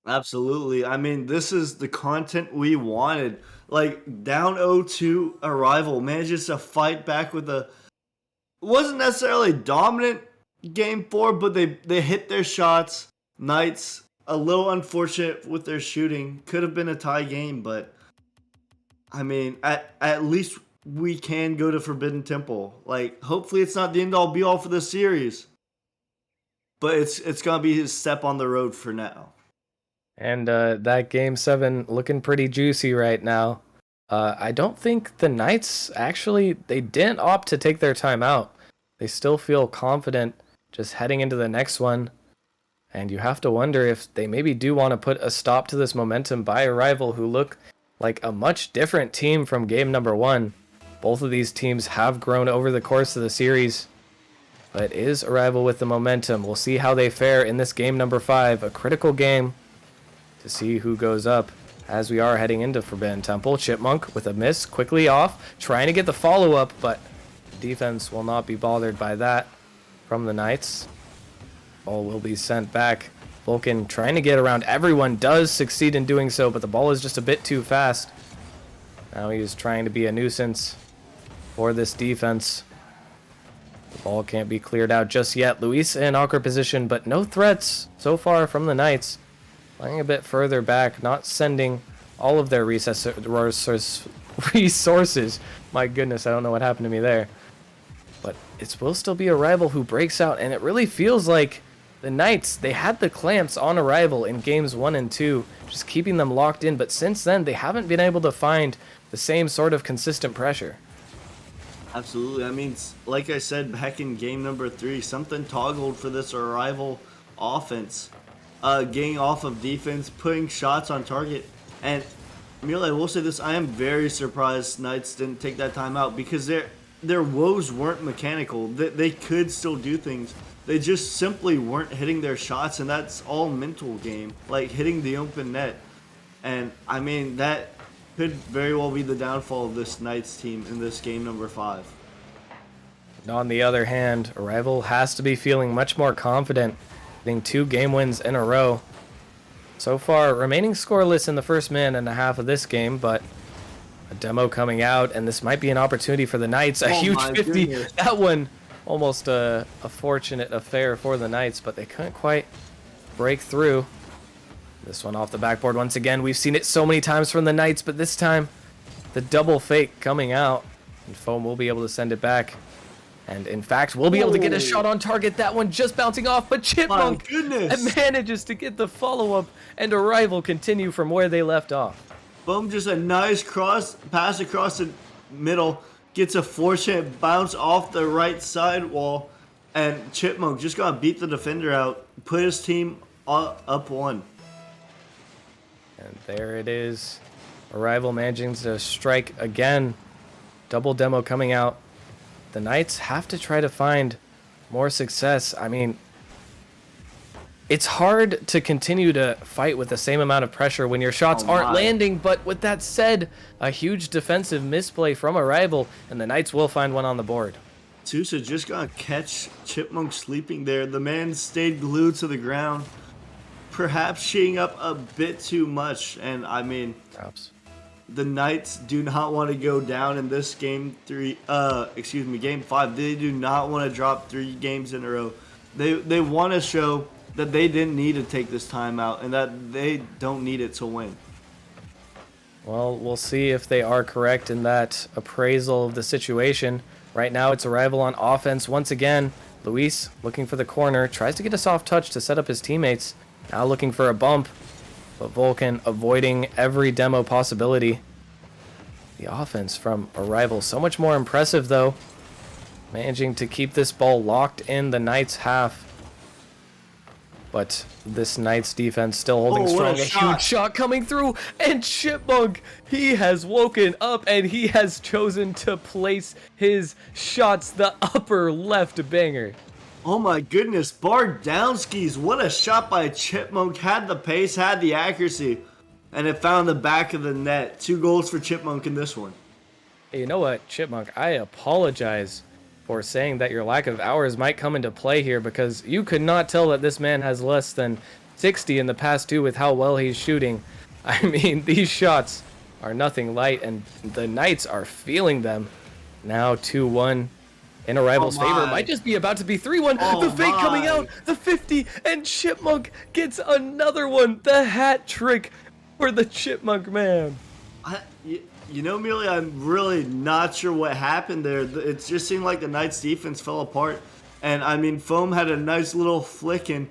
Speaker 2: Absolutely. I mean, this is the content we wanted. Like, down 0-2 Arrival manages to fight back with a... wasn't necessarily dominant game 4, but they hit their shots. Knights, a little unfortunate with their shooting. Could have been a tie game, but... I mean, at least we can go to Forbidden Temple. Like, hopefully it's not the end-all be-all for this series. But it's going to be his step on the road for now.
Speaker 1: And that game 7 looking pretty juicy right now. I don't think the Knights actually, they didn't opt to take their time out. They still feel confident just heading into the next one. And you have to wonder if they maybe do want to put a stop to this momentum by Arrival, who look like a much different team from game number 1. Both of these teams have grown over the course of the series. But is Arrival with the momentum? We'll see how they fare in this game number 5, a critical game to see who goes up as we are heading into Forbidden Temple. Chipmunk with a miss, quickly off, trying to get the follow-up, but defense will not be bothered by that from the Knights. Ball will be sent back. Vulcan trying to get around everyone, does succeed in doing so, but the ball is just a bit too fast. Now he is trying to be a nuisance for this defense. The ball can't be cleared out just yet. Luis in awkward position, but no threats so far from the Knights. Playing a bit further back, not sending all of their resources. My goodness, I don't know what happened to me there. But it will still be Arrival who breaks out, and it really feels like the Knights, they had the clamps on Arrival in games 1 and 2, just keeping them locked in, but since then, they haven't been able to find the same sort of consistent pressure.
Speaker 2: Absolutely. I mean, like I said back in game number 3, something toggled for this Arrival offense. Getting off of defense, putting shots on target. And merely, I will say this, I am very surprised Knights didn't take that time out, because their woes weren't mechanical. They could still do things. They just simply weren't hitting their shots, and that's all mental game, like hitting the open net. And I mean, that could very well be the downfall of this Knights team in this game number 5.
Speaker 1: And on the other hand, Arrival has to be feeling much more confident, getting 2 game wins in a row. So far, remaining scoreless in the first minute and a half of this game, but a demo coming out, and this might be an opportunity for the Knights. A huge 50. Goodness. That one, almost a fortunate affair for the Knights, but they couldn't quite break through. This one off the backboard once again. We've seen it so many times from the Knights, but this time, the double fake coming out, and Foam will be able to send it back. And in fact, we'll be able to get a shot on target. That one just bouncing off, but Chipmunk manages to get the follow-up, and Arrival continue from where they left off.
Speaker 2: Boom, just a nice pass across the middle. Gets a fortunate bounce off the right side wall, and Chipmunk just got to beat the defender out, put his team up 1.
Speaker 1: And there it is. Arrival managing to strike again. Double demo coming out. The Knights have to try to find more success. I mean, it's hard to continue to fight with the same amount of pressure when your shots
Speaker 2: Oh
Speaker 1: aren't
Speaker 2: my.
Speaker 1: landing. But with that said, a huge defensive misplay from Arrival, and the Knights will find one on the board.
Speaker 2: Sousa just gonna catch Chipmunk sleeping there. The man stayed glued to the ground, perhaps sheeting up a bit too much. And I mean,
Speaker 1: Perhaps.
Speaker 2: the Knights do not want to go down in this game game 5. They do not want to drop 3 games in a row. They want to show that they didn't need to take this time out and that they don't need it to win.
Speaker 1: Well, we'll see if they are correct in that appraisal of the situation. Right now, it's Arrival on offense once again. Luis looking for the corner, tries to get a soft touch to set up his teammates. Now looking for a bump, but Vulcan avoiding every demo possibility. The offense from Arrival, so much more impressive though. Managing to keep this ball locked in the Knights' half. But this Knights defense still holding
Speaker 2: Oh, what
Speaker 1: strong.
Speaker 2: a
Speaker 1: A
Speaker 2: shot.
Speaker 1: huge shot coming through. And Chipmunk, he has woken up and he has chosen to place his shots the upper left banger.
Speaker 2: Oh my goodness, Bardowski's, what a shot by Chipmunk. Had the pace, had the accuracy, and it found the back of the net. 2 goals for Chipmunk in this one.
Speaker 1: Hey, you know what, Chipmunk, I apologize for saying that your lack of hours might come into play here, because you could not tell that this man has less than 60 in the past 2 with how well he's shooting. I mean, these shots are nothing light, and the Knights are feeling them. Now 2-1 in Arrival's
Speaker 2: Oh my.
Speaker 1: favor. Might just be about to be 3-1.
Speaker 2: Oh
Speaker 1: The fake coming
Speaker 2: my.
Speaker 1: out, the 50, and Chipmunk gets another one. The hat trick for the Chipmunk man.
Speaker 2: You know, Mealy, I'm really not sure what happened there. It just seemed like the Knights defense fell apart. And I mean, Foam had a nice little flick and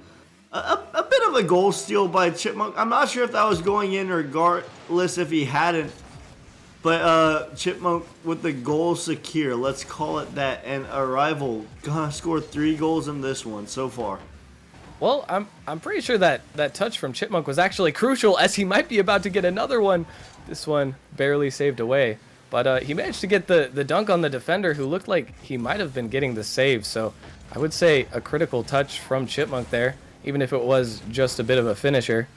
Speaker 2: a bit of a goal steal by Chipmunk. I'm not sure if that was going in regardless if he hadn't. But Chipmunk with the goal secure, let's call it that. And Arrival gonna score 3 goals in this one so far.
Speaker 1: Well, I'm pretty sure that that touch from Chipmunk was actually crucial, as he might be about to get another one. This one barely saved away, but he managed to get the dunk on the defender, who looked like he might have been getting the save. So I would say a critical touch from Chipmunk there, even if it was just a bit of a finisher.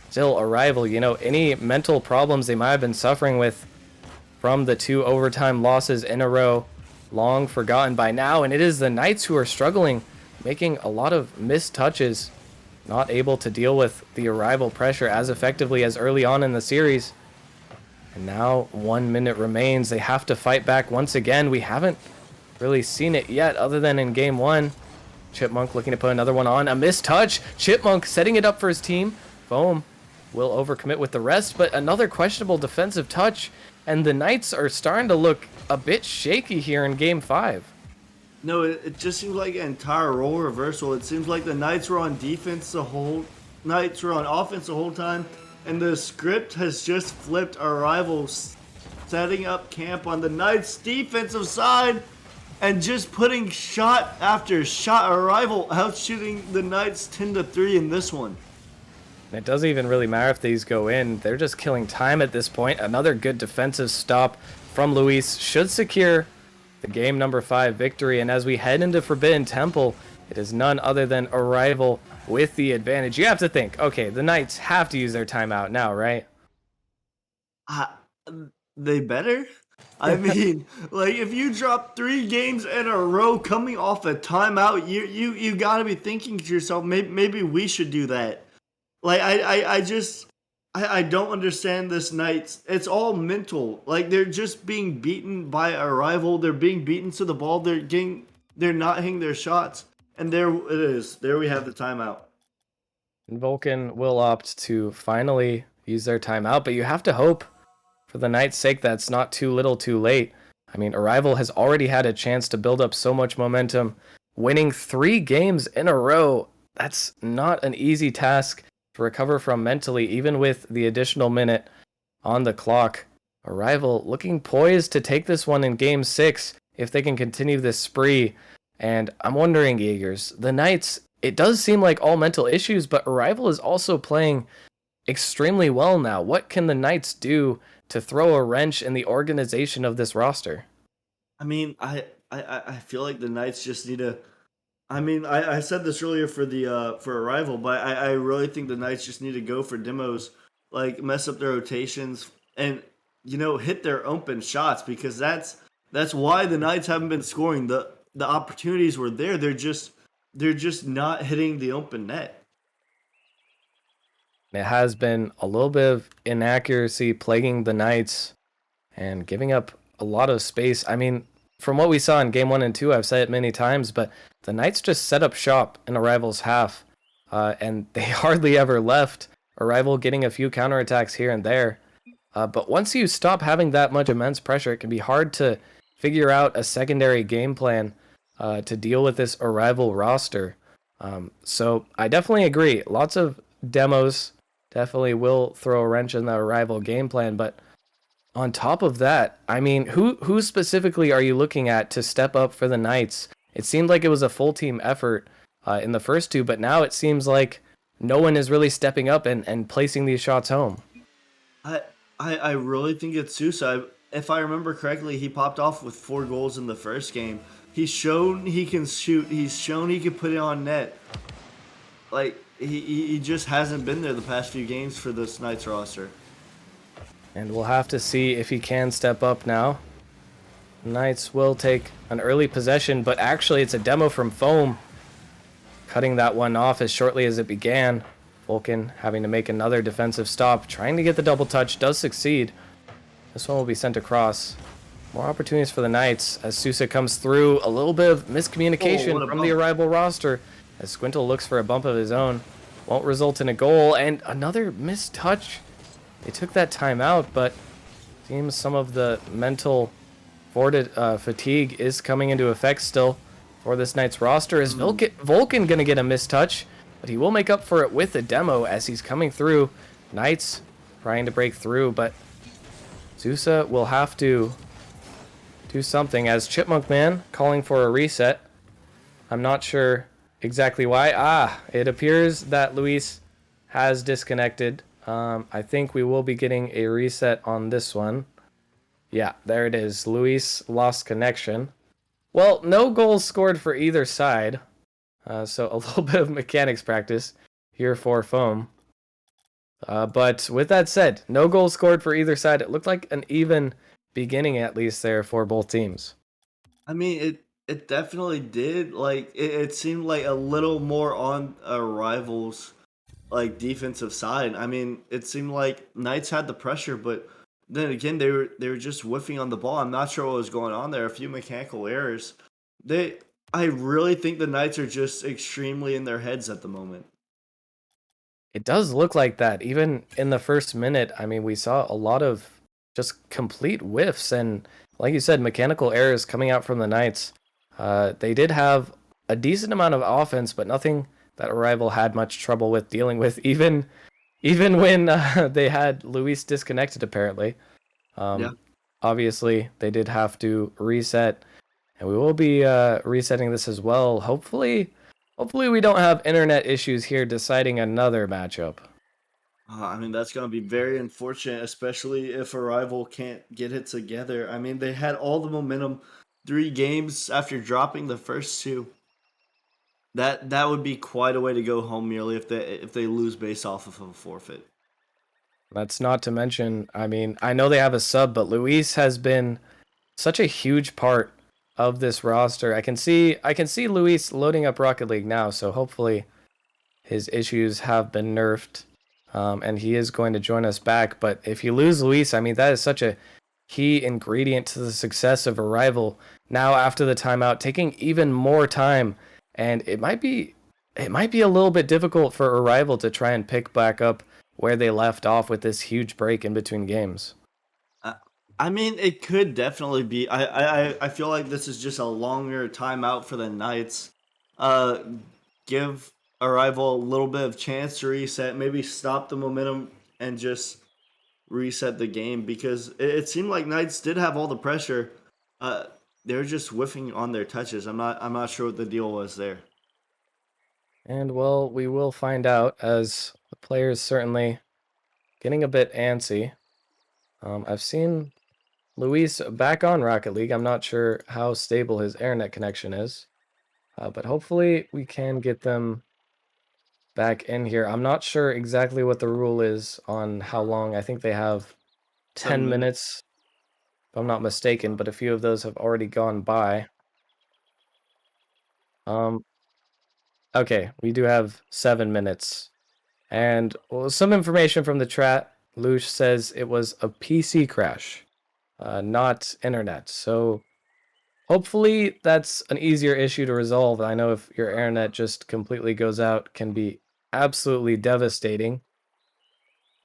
Speaker 1: Still, Arrival, you know, any mental problems they might have been suffering with from the 2 overtime losses in a row, long forgotten by now, and it is the Knights who are struggling, making a lot of missed touches, not able to deal with the Arrival pressure as effectively as early on in the series. And now 1 minute remains. They have to fight back once again. We haven't really seen it yet, other than in game 1. Chipmunk looking to put another one on. A missed touch. Chipmunk setting it up for his team. Foam will overcommit with the rest, but another questionable defensive touch. And the Knights are starting to look a bit shaky here in game 5.
Speaker 2: No, it just seems like an entire role reversal. It seems like the Knights were on defense Knights were on offense the whole time, and the script has just flipped. Arrival setting up camp on the Knights' defensive side and just putting shot after shot. Arrival out shooting the Knights 10-3 in this one.
Speaker 1: And it doesn't even really matter if these go in. They're just killing time at this point. Another good defensive stop from Luis should secure the game number 5 victory. And as we head into Forbidden Temple, it is none other than Arrival with the advantage. You have to think, okay, the Knights have to use their timeout now, right?
Speaker 2: They better. I mean, like, if you drop 3 games in a row coming off a timeout, you got to be thinking to yourself, maybe we should do that. Like, I don't understand this Knights. It's all mental. Like, they're just being beaten by Arrival. They're being beaten to the ball. They're not hitting their shots. And there it is. There we have the timeout.
Speaker 1: And Vulcan will opt to finally use their timeout, but you have to hope, for the Knights' sake, that's not too little too late. I mean, Arrival has already had a chance to build up so much momentum. Winning 3 games in a row, that's not an easy task to recover from mentally, even with the additional minute on the clock. Arrival looking poised to take this one in game 6 if they can continue this spree. And I'm wondering, Jaegers, the Knights, it does seem like all mental issues, but Arrival is also playing extremely well now. What can the Knights do to throw a wrench in the organization of this roster?
Speaker 2: I mean, I feel like the Knights just need to I mean, I said this earlier for the for Arrival, but I really think the Knights just need to go for demos, like mess up their rotations and hit their open shots because that's why the Knights haven't been scoring. The opportunities were there. They're just not hitting the open net.
Speaker 1: It has been a little bit of inaccuracy plaguing the Knights and giving up a lot of space. I mean, from what we saw in game 1 and 2, I've said it many times, but the Knights just set up shop in Arrival's half, and they hardly ever left. Arrival getting a few counterattacks here and there. But once you stop having that much immense pressure, it can be hard to figure out a secondary game plan to deal with this Arrival roster. So I definitely agree. Lots of demos definitely will throw a wrench in the Arrival game plan, but on top of that, I mean, who specifically are you looking at to step up for the Knights? It seemed like it was a full team effort in the first two, but now it seems like no one is really stepping up and placing these shots home.
Speaker 2: I I really think it's Sousa. If I remember correctly, he popped off with 4 goals in the first game. He's shown he can shoot. He's shown he can put it on net. Like he just hasn't been there the past few games for this Knights roster.
Speaker 1: And we'll have to see if he can step up now. Knights will take an early possession, but actually it's a demo from Foam, cutting that one off as shortly as it began. Vulcan having to make another defensive stop, trying to get the double touch, does succeed. This one will be sent across. More opportunities for the Knights as Sousa comes through. A little bit of
Speaker 2: Oh,
Speaker 1: miscommunication
Speaker 2: what a
Speaker 1: from the
Speaker 2: bump!
Speaker 1: Arrival roster as Squintle looks for a bump of his own. Won't result in a goal, and another missed touch. They took that timeout, but seems some of the mental fatigue is coming into effect still for this Knights roster. Is Vulcan going to get a missed touch? But he will make up for it with a demo as he's coming through. Knights trying to break through, but Sousa will have to do something as Chipmunk Man calling for a reset. I'm not sure exactly why. It appears that Luis has disconnected. I think we will be getting a reset on this one. Yeah, there it is. Luis lost connection. Well, no goals scored for either side. So a little bit of mechanics practice here for Foam. But with that said, no goals scored for either side. It looked like an even beginning, at least, there for both teams.
Speaker 2: I mean, it definitely did. Like it seemed like a little more on a rivals like defensive side. I mean, it seemed like Knights had the pressure, but then again, they were just whiffing on the ball. I'm not sure what was going on there. A few mechanical errors. They, I really think the Knights are just extremely in their heads at the moment.
Speaker 1: It does look like that. Even in the first minute, I mean, we saw a lot of just complete whiffs and, like you said, mechanical errors coming out from the Knights. They did have a decent amount of offense, but nothing that Arrival had much trouble with dealing with, even when they had Luis disconnected, apparently.
Speaker 2: Yeah.
Speaker 1: Um, Obviously, they did have to reset, and we will be resetting this as well. Hopefully we don't have internet issues here deciding another matchup.
Speaker 2: I mean, that's going to be very unfortunate, especially if a rival can't get it together. I mean, they had all the momentum 3 games after dropping the first two. That would be quite a way to go home merely if they lose based off of a forfeit.
Speaker 1: That's not to mention, I mean, I know they have a sub, but Luis has been such a huge part of this roster. I can see Luis loading up Rocket League now, so hopefully his issues have been nerfed, and he is going to join us back. But if you lose Luis, I mean, that is such a key ingredient to the success of Arrival. Now after the timeout, taking even more time, and it might be a little bit difficult for Arrival to try and pick back up where they left off with this huge break in between games.
Speaker 2: I, I mean, it could definitely be. I feel like this is just a longer timeout for the Knights. Uh, give a rival a little bit of chance to reset, maybe stop the momentum and just reset the game because it seemed like Knights did have all the pressure. Uh, they were just whiffing on their touches. I'm not sure what the deal was there.
Speaker 1: And well, we will find out as the players certainly getting a bit antsy. I've seen Luis back on Rocket League. I'm not sure how stable his internet connection is. But hopefully we can get them back in here. I'm not sure exactly what the rule is on how long. I think they have 10
Speaker 2: 7 minutes.
Speaker 1: minutes, if I'm not mistaken, but a few of those have already gone by. Okay, we do have 7 minutes. And well, some information from the chat. Lush says it was a PC crash, not internet. So hopefully that's an easier issue to resolve. I know if your internet just completely goes out, can be absolutely devastating.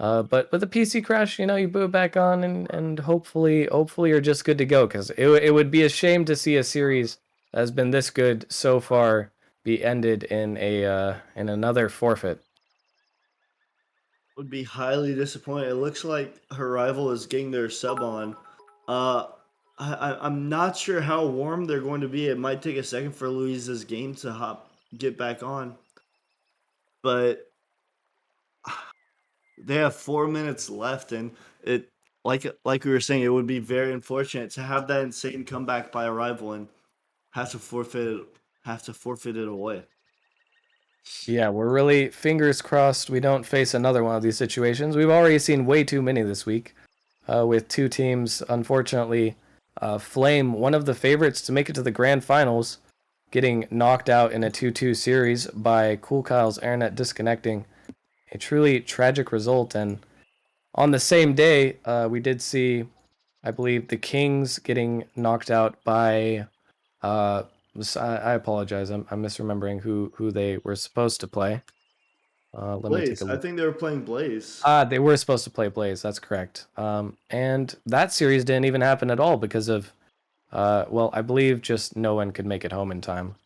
Speaker 1: But with a PC crash, you boot it back on and hopefully you're just good to go. Because it would be a shame to see a series that has been this good so far be ended in another forfeit.
Speaker 2: Would be highly disappointed. It looks like her rival is getting their sub on. Uh, I'm not sure how warm they're going to be. It might take a second for Louise's game to get back on, but they have 4 minutes left, and it like we were saying, it would be very unfortunate to have that insane comeback by a rival and have to forfeit it away.
Speaker 1: Yeah, we're really fingers crossed we don't face another one of these situations. We've already seen way too many this week, with two teams, unfortunately, Flame, one of the favorites to make it to the grand finals, getting knocked out in a 2-2 series by Cool Kyle's internet disconnecting. A truly tragic result. And on the same day, we did see, I believe, the Kings getting knocked out by I apologize. I'm misremembering who they were supposed to play. Let me take
Speaker 2: Blaze,
Speaker 1: a
Speaker 2: I
Speaker 1: look.
Speaker 2: think they were playing Blaze.
Speaker 1: They were supposed to play Blaze. That's correct. And that series didn't even happen at all because of, well, I believe just no one could make it home in time.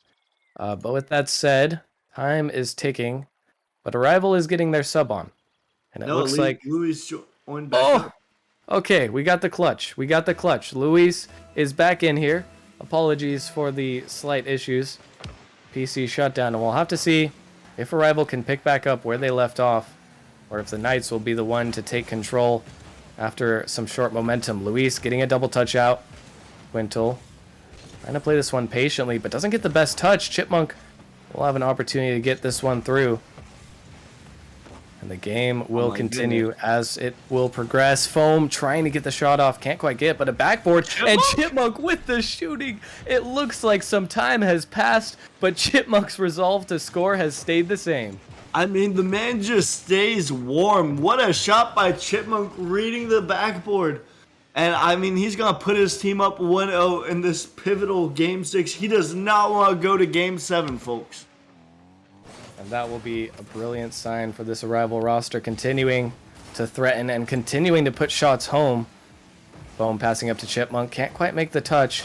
Speaker 1: But with that said, time is ticking, but Arrival is getting their sub on, and it
Speaker 2: No,
Speaker 1: looks like,
Speaker 2: Louis joined back
Speaker 1: oh,
Speaker 2: up.
Speaker 1: okay, we got the clutch. We got the clutch. Luis is back in here. Apologies for the slight issues. PC shutdown, and we'll have to see if Arrival can pick back up where they left off, or if the Knights will be the one to take control after some short momentum. Luis getting a double touch out. Quintal trying to play this one patiently, but doesn't get the best touch. Chipmunk will have an opportunity to get this one through. And the game will continue as it will progress. Foam trying to get the shot off. Can't quite get, but a backboard. And Chipmunk with the shooting. It looks like some time has passed, but Chipmunk's resolve to score has stayed the same.
Speaker 2: I mean, the man just stays warm. What a shot by Chipmunk reading the backboard. And I mean, he's going to put his team up 1-0 in this pivotal Game 6. He does not want to go to Game 7, folks.
Speaker 1: And that will be a brilliant sign for this Arrival roster, continuing to threaten and continuing to put shots home. Foam passing up to Chipmunk. Can't quite make the touch.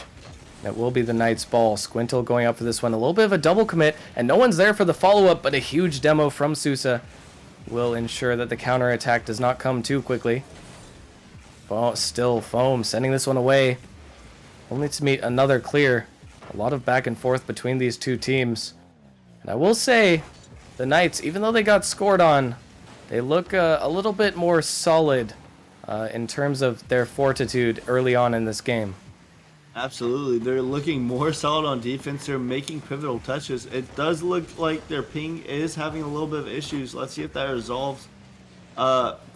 Speaker 1: It will be the Knights' ball. Squintle going up for this one. A little bit of a double commit, and no one's there for the follow-up, but a huge demo from Sousa will ensure that the counterattack does not come too quickly. Oh, still Foam sending this one away. Only to meet another clear. A lot of back and forth between these two teams. And I will say, the Knights, even though they got scored on, they look a little bit more solid in terms of their fortitude early on in this game.
Speaker 2: Absolutely. They're looking more solid on defense. They're making pivotal touches. It does look like their ping is having a little bit of issues. Let's see if that resolves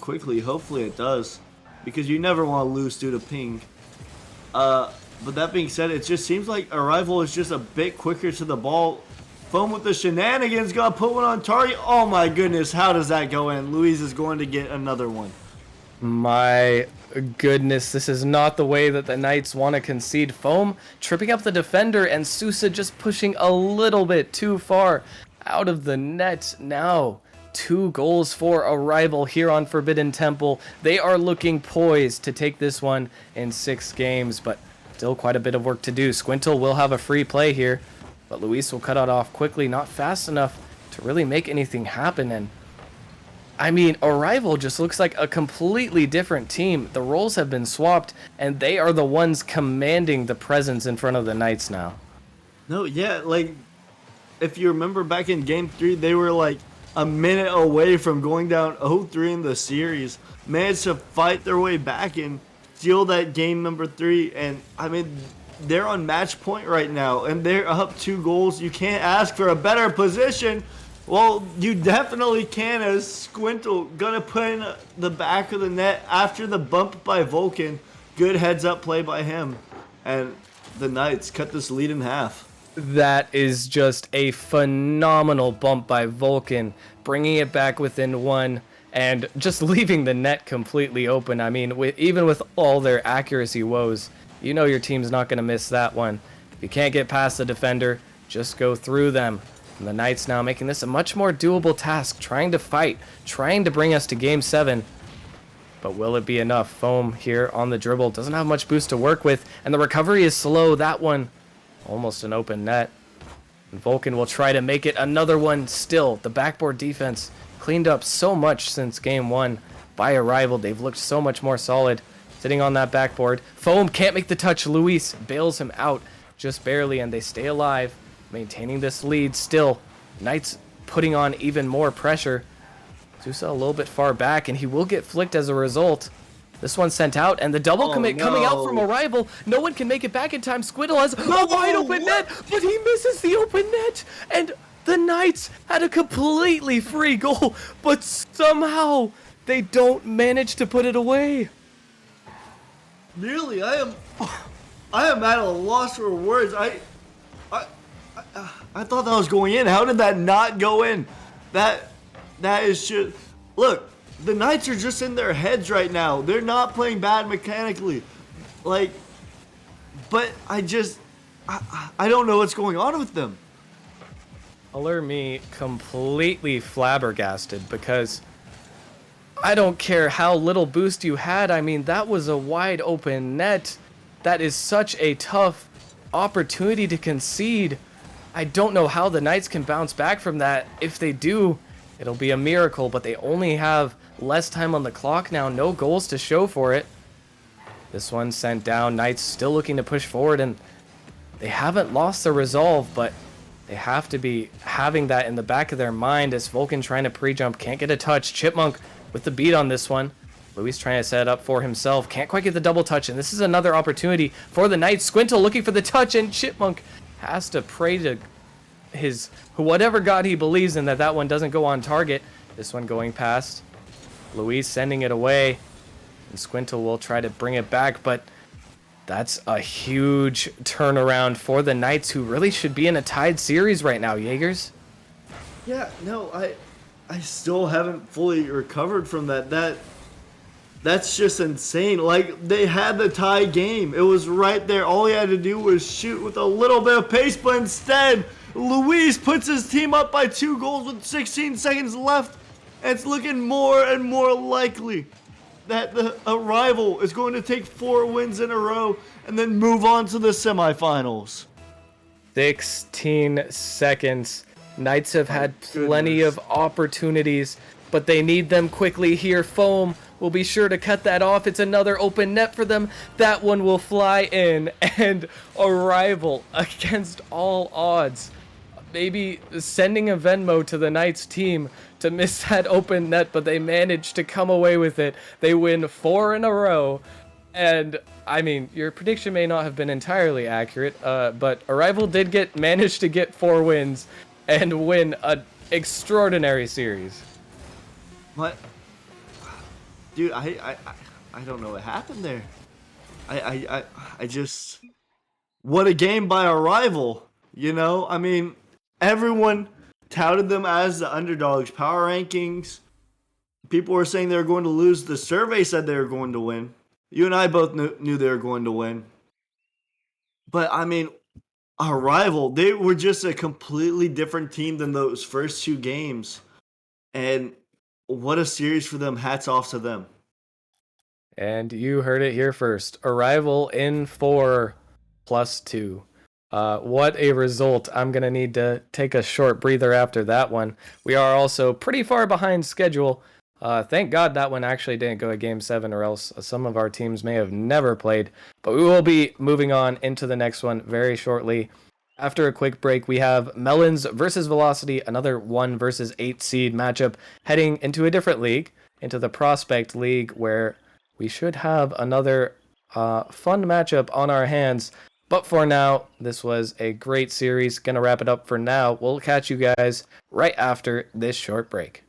Speaker 2: quickly. Hopefully it does, because you never want to lose due to ping. But that being said, it just seems like Arrival is just a bit quicker to the ball. Foam with the shenanigans, gonna put one on target. Oh my goodness, how does that go in? Louise is going to get another one.
Speaker 1: My goodness, this is not the way that the Knights want to concede. Foam tripping up the defender, and Sousa just pushing a little bit too far out of the net. Now 2 goals for Arrival here on Forbidden Temple. They are looking poised to take this one in 6 games, but still quite a bit of work to do. Squintle will have a free play here, but Luis will cut it off quickly, not fast enough to really make anything happen. And I mean, Arrival just looks like a completely different team. The roles have been swapped, and they are the ones commanding the presence in front of the Knights now.
Speaker 2: No, yeah, like, if you remember back in Game 3, they were like a minute away from going down 0-3 in the series. Managed to fight their way back and steal that game number 3. And, I mean, they're on match point right now, and they're up 2 goals. You can't ask for a better position. Well, you definitely can, as Squintle gonna put in the back of the net after the bump by Vulcan. Good heads up play by him. And the Knights cut this lead in half.
Speaker 1: That is just a phenomenal bump by Vulcan, bringing it back within one and just leaving the net completely open. I mean, even with all their accuracy woes, you know your team's not going to miss that one. If you can't get past the defender, just go through them. And the Knights now making this a much more doable task, trying to fight, trying to bring us to Game 7. But will it be enough? Foam here on the dribble, doesn't have much boost to work with, and the recovery is slow. That one, almost an open net. And Vulcan will try to make it another one still. The backboard defense cleaned up so much since Game 1 by Arrival. They've looked so much more solid sitting on that backboard. Foam can't make the touch. Luis bails him out just barely, and they stay alive, maintaining this lead still. Knights putting on even more pressure. Zusa a little bit far back, and he will get flicked as a result. This one's sent out, and the double commit coming out from Arrival. No one can make it back in time. Squiddle has a wide open net, but he misses the open net. And the Knights had a completely free goal, but somehow they don't manage to put it away.
Speaker 2: Really, I am at a loss for words. I thought that was going in. How did that not go in? That is just... Look, the Knights are just in their heads right now. They're not playing bad mechanically. Like, but I don't know what's going on with them.
Speaker 1: Color me completely flabbergasted, because I don't care how little boost you had. I mean, that was a wide open net. That is such a tough opportunity to concede. I don't know how the Knights can bounce back from that. If they do, it'll be a miracle, but they only have less time on the clock now. No goals to show for it. This one sent down. Knights still looking to push forward, and they haven't lost their resolve, but they have to be having that in the back of their mind as Vulcan trying to pre-jump. Can't get a touch. Chipmunk with the beat on this one. Luis trying to set it up for himself. Can't quite get the double touch, and this is another opportunity for the Knights. Squintle looking for the touch, and Chipmunk has to pray to his whatever god he believes in that one doesn't go on target. This one going past. Luis sending it away, and Squintle will try to bring it back, but that's a huge turnaround for the Knights, who really should be in a tied series right now, Jaegers.
Speaker 2: Yeah, no, I still haven't fully recovered from that. That's just insane. Like, they had the tie game. It was right there. All he had to do was shoot with a little bit of pace, but instead, Luis puts his team up by 2 goals with 16 seconds left. And it's looking more and more likely that the Arrival is going to take 4 wins in a row and then move on to the semifinals.
Speaker 1: 16 seconds. Knights have had plenty of opportunities, but they need them quickly here. Foam will be sure to cut that off. It's another open net for them. That one will fly in, and Arrival, against all odds, maybe sending a Venmo to the Knights team to miss that open net, but they managed to come away with it. They win 4 in a row, and I mean, your prediction may not have been entirely accurate, but Arrival did manage to get 4 wins and win an extraordinary series.
Speaker 2: What? Dude, I don't know what happened there. I just... What a game by Arrival, you know? I mean, everyone touted them as the underdogs. Power rankings, people were saying they were going to lose. The survey said they were going to win. You and I both knew they were going to win. But, I mean, Arrival, they were just a completely different team than those first 2 games. And what a series for them. Hats off to them.
Speaker 1: And you heard it here first. Arrival in 4 +2. What a result. I'm going to need to take a short breather after that one. We are also pretty far behind schedule. Thank God that one actually didn't go to Game 7, or else some of our teams may have never played. But we will be moving on into the next one very shortly. After a quick break, we have Melons versus Velocity, another 1 versus 8 seed matchup, heading into a different league, into the Prospect League, where we should have another fun matchup on our hands. But for now, this was a great series. Gonna wrap it up for now. We'll catch you guys right after this short break.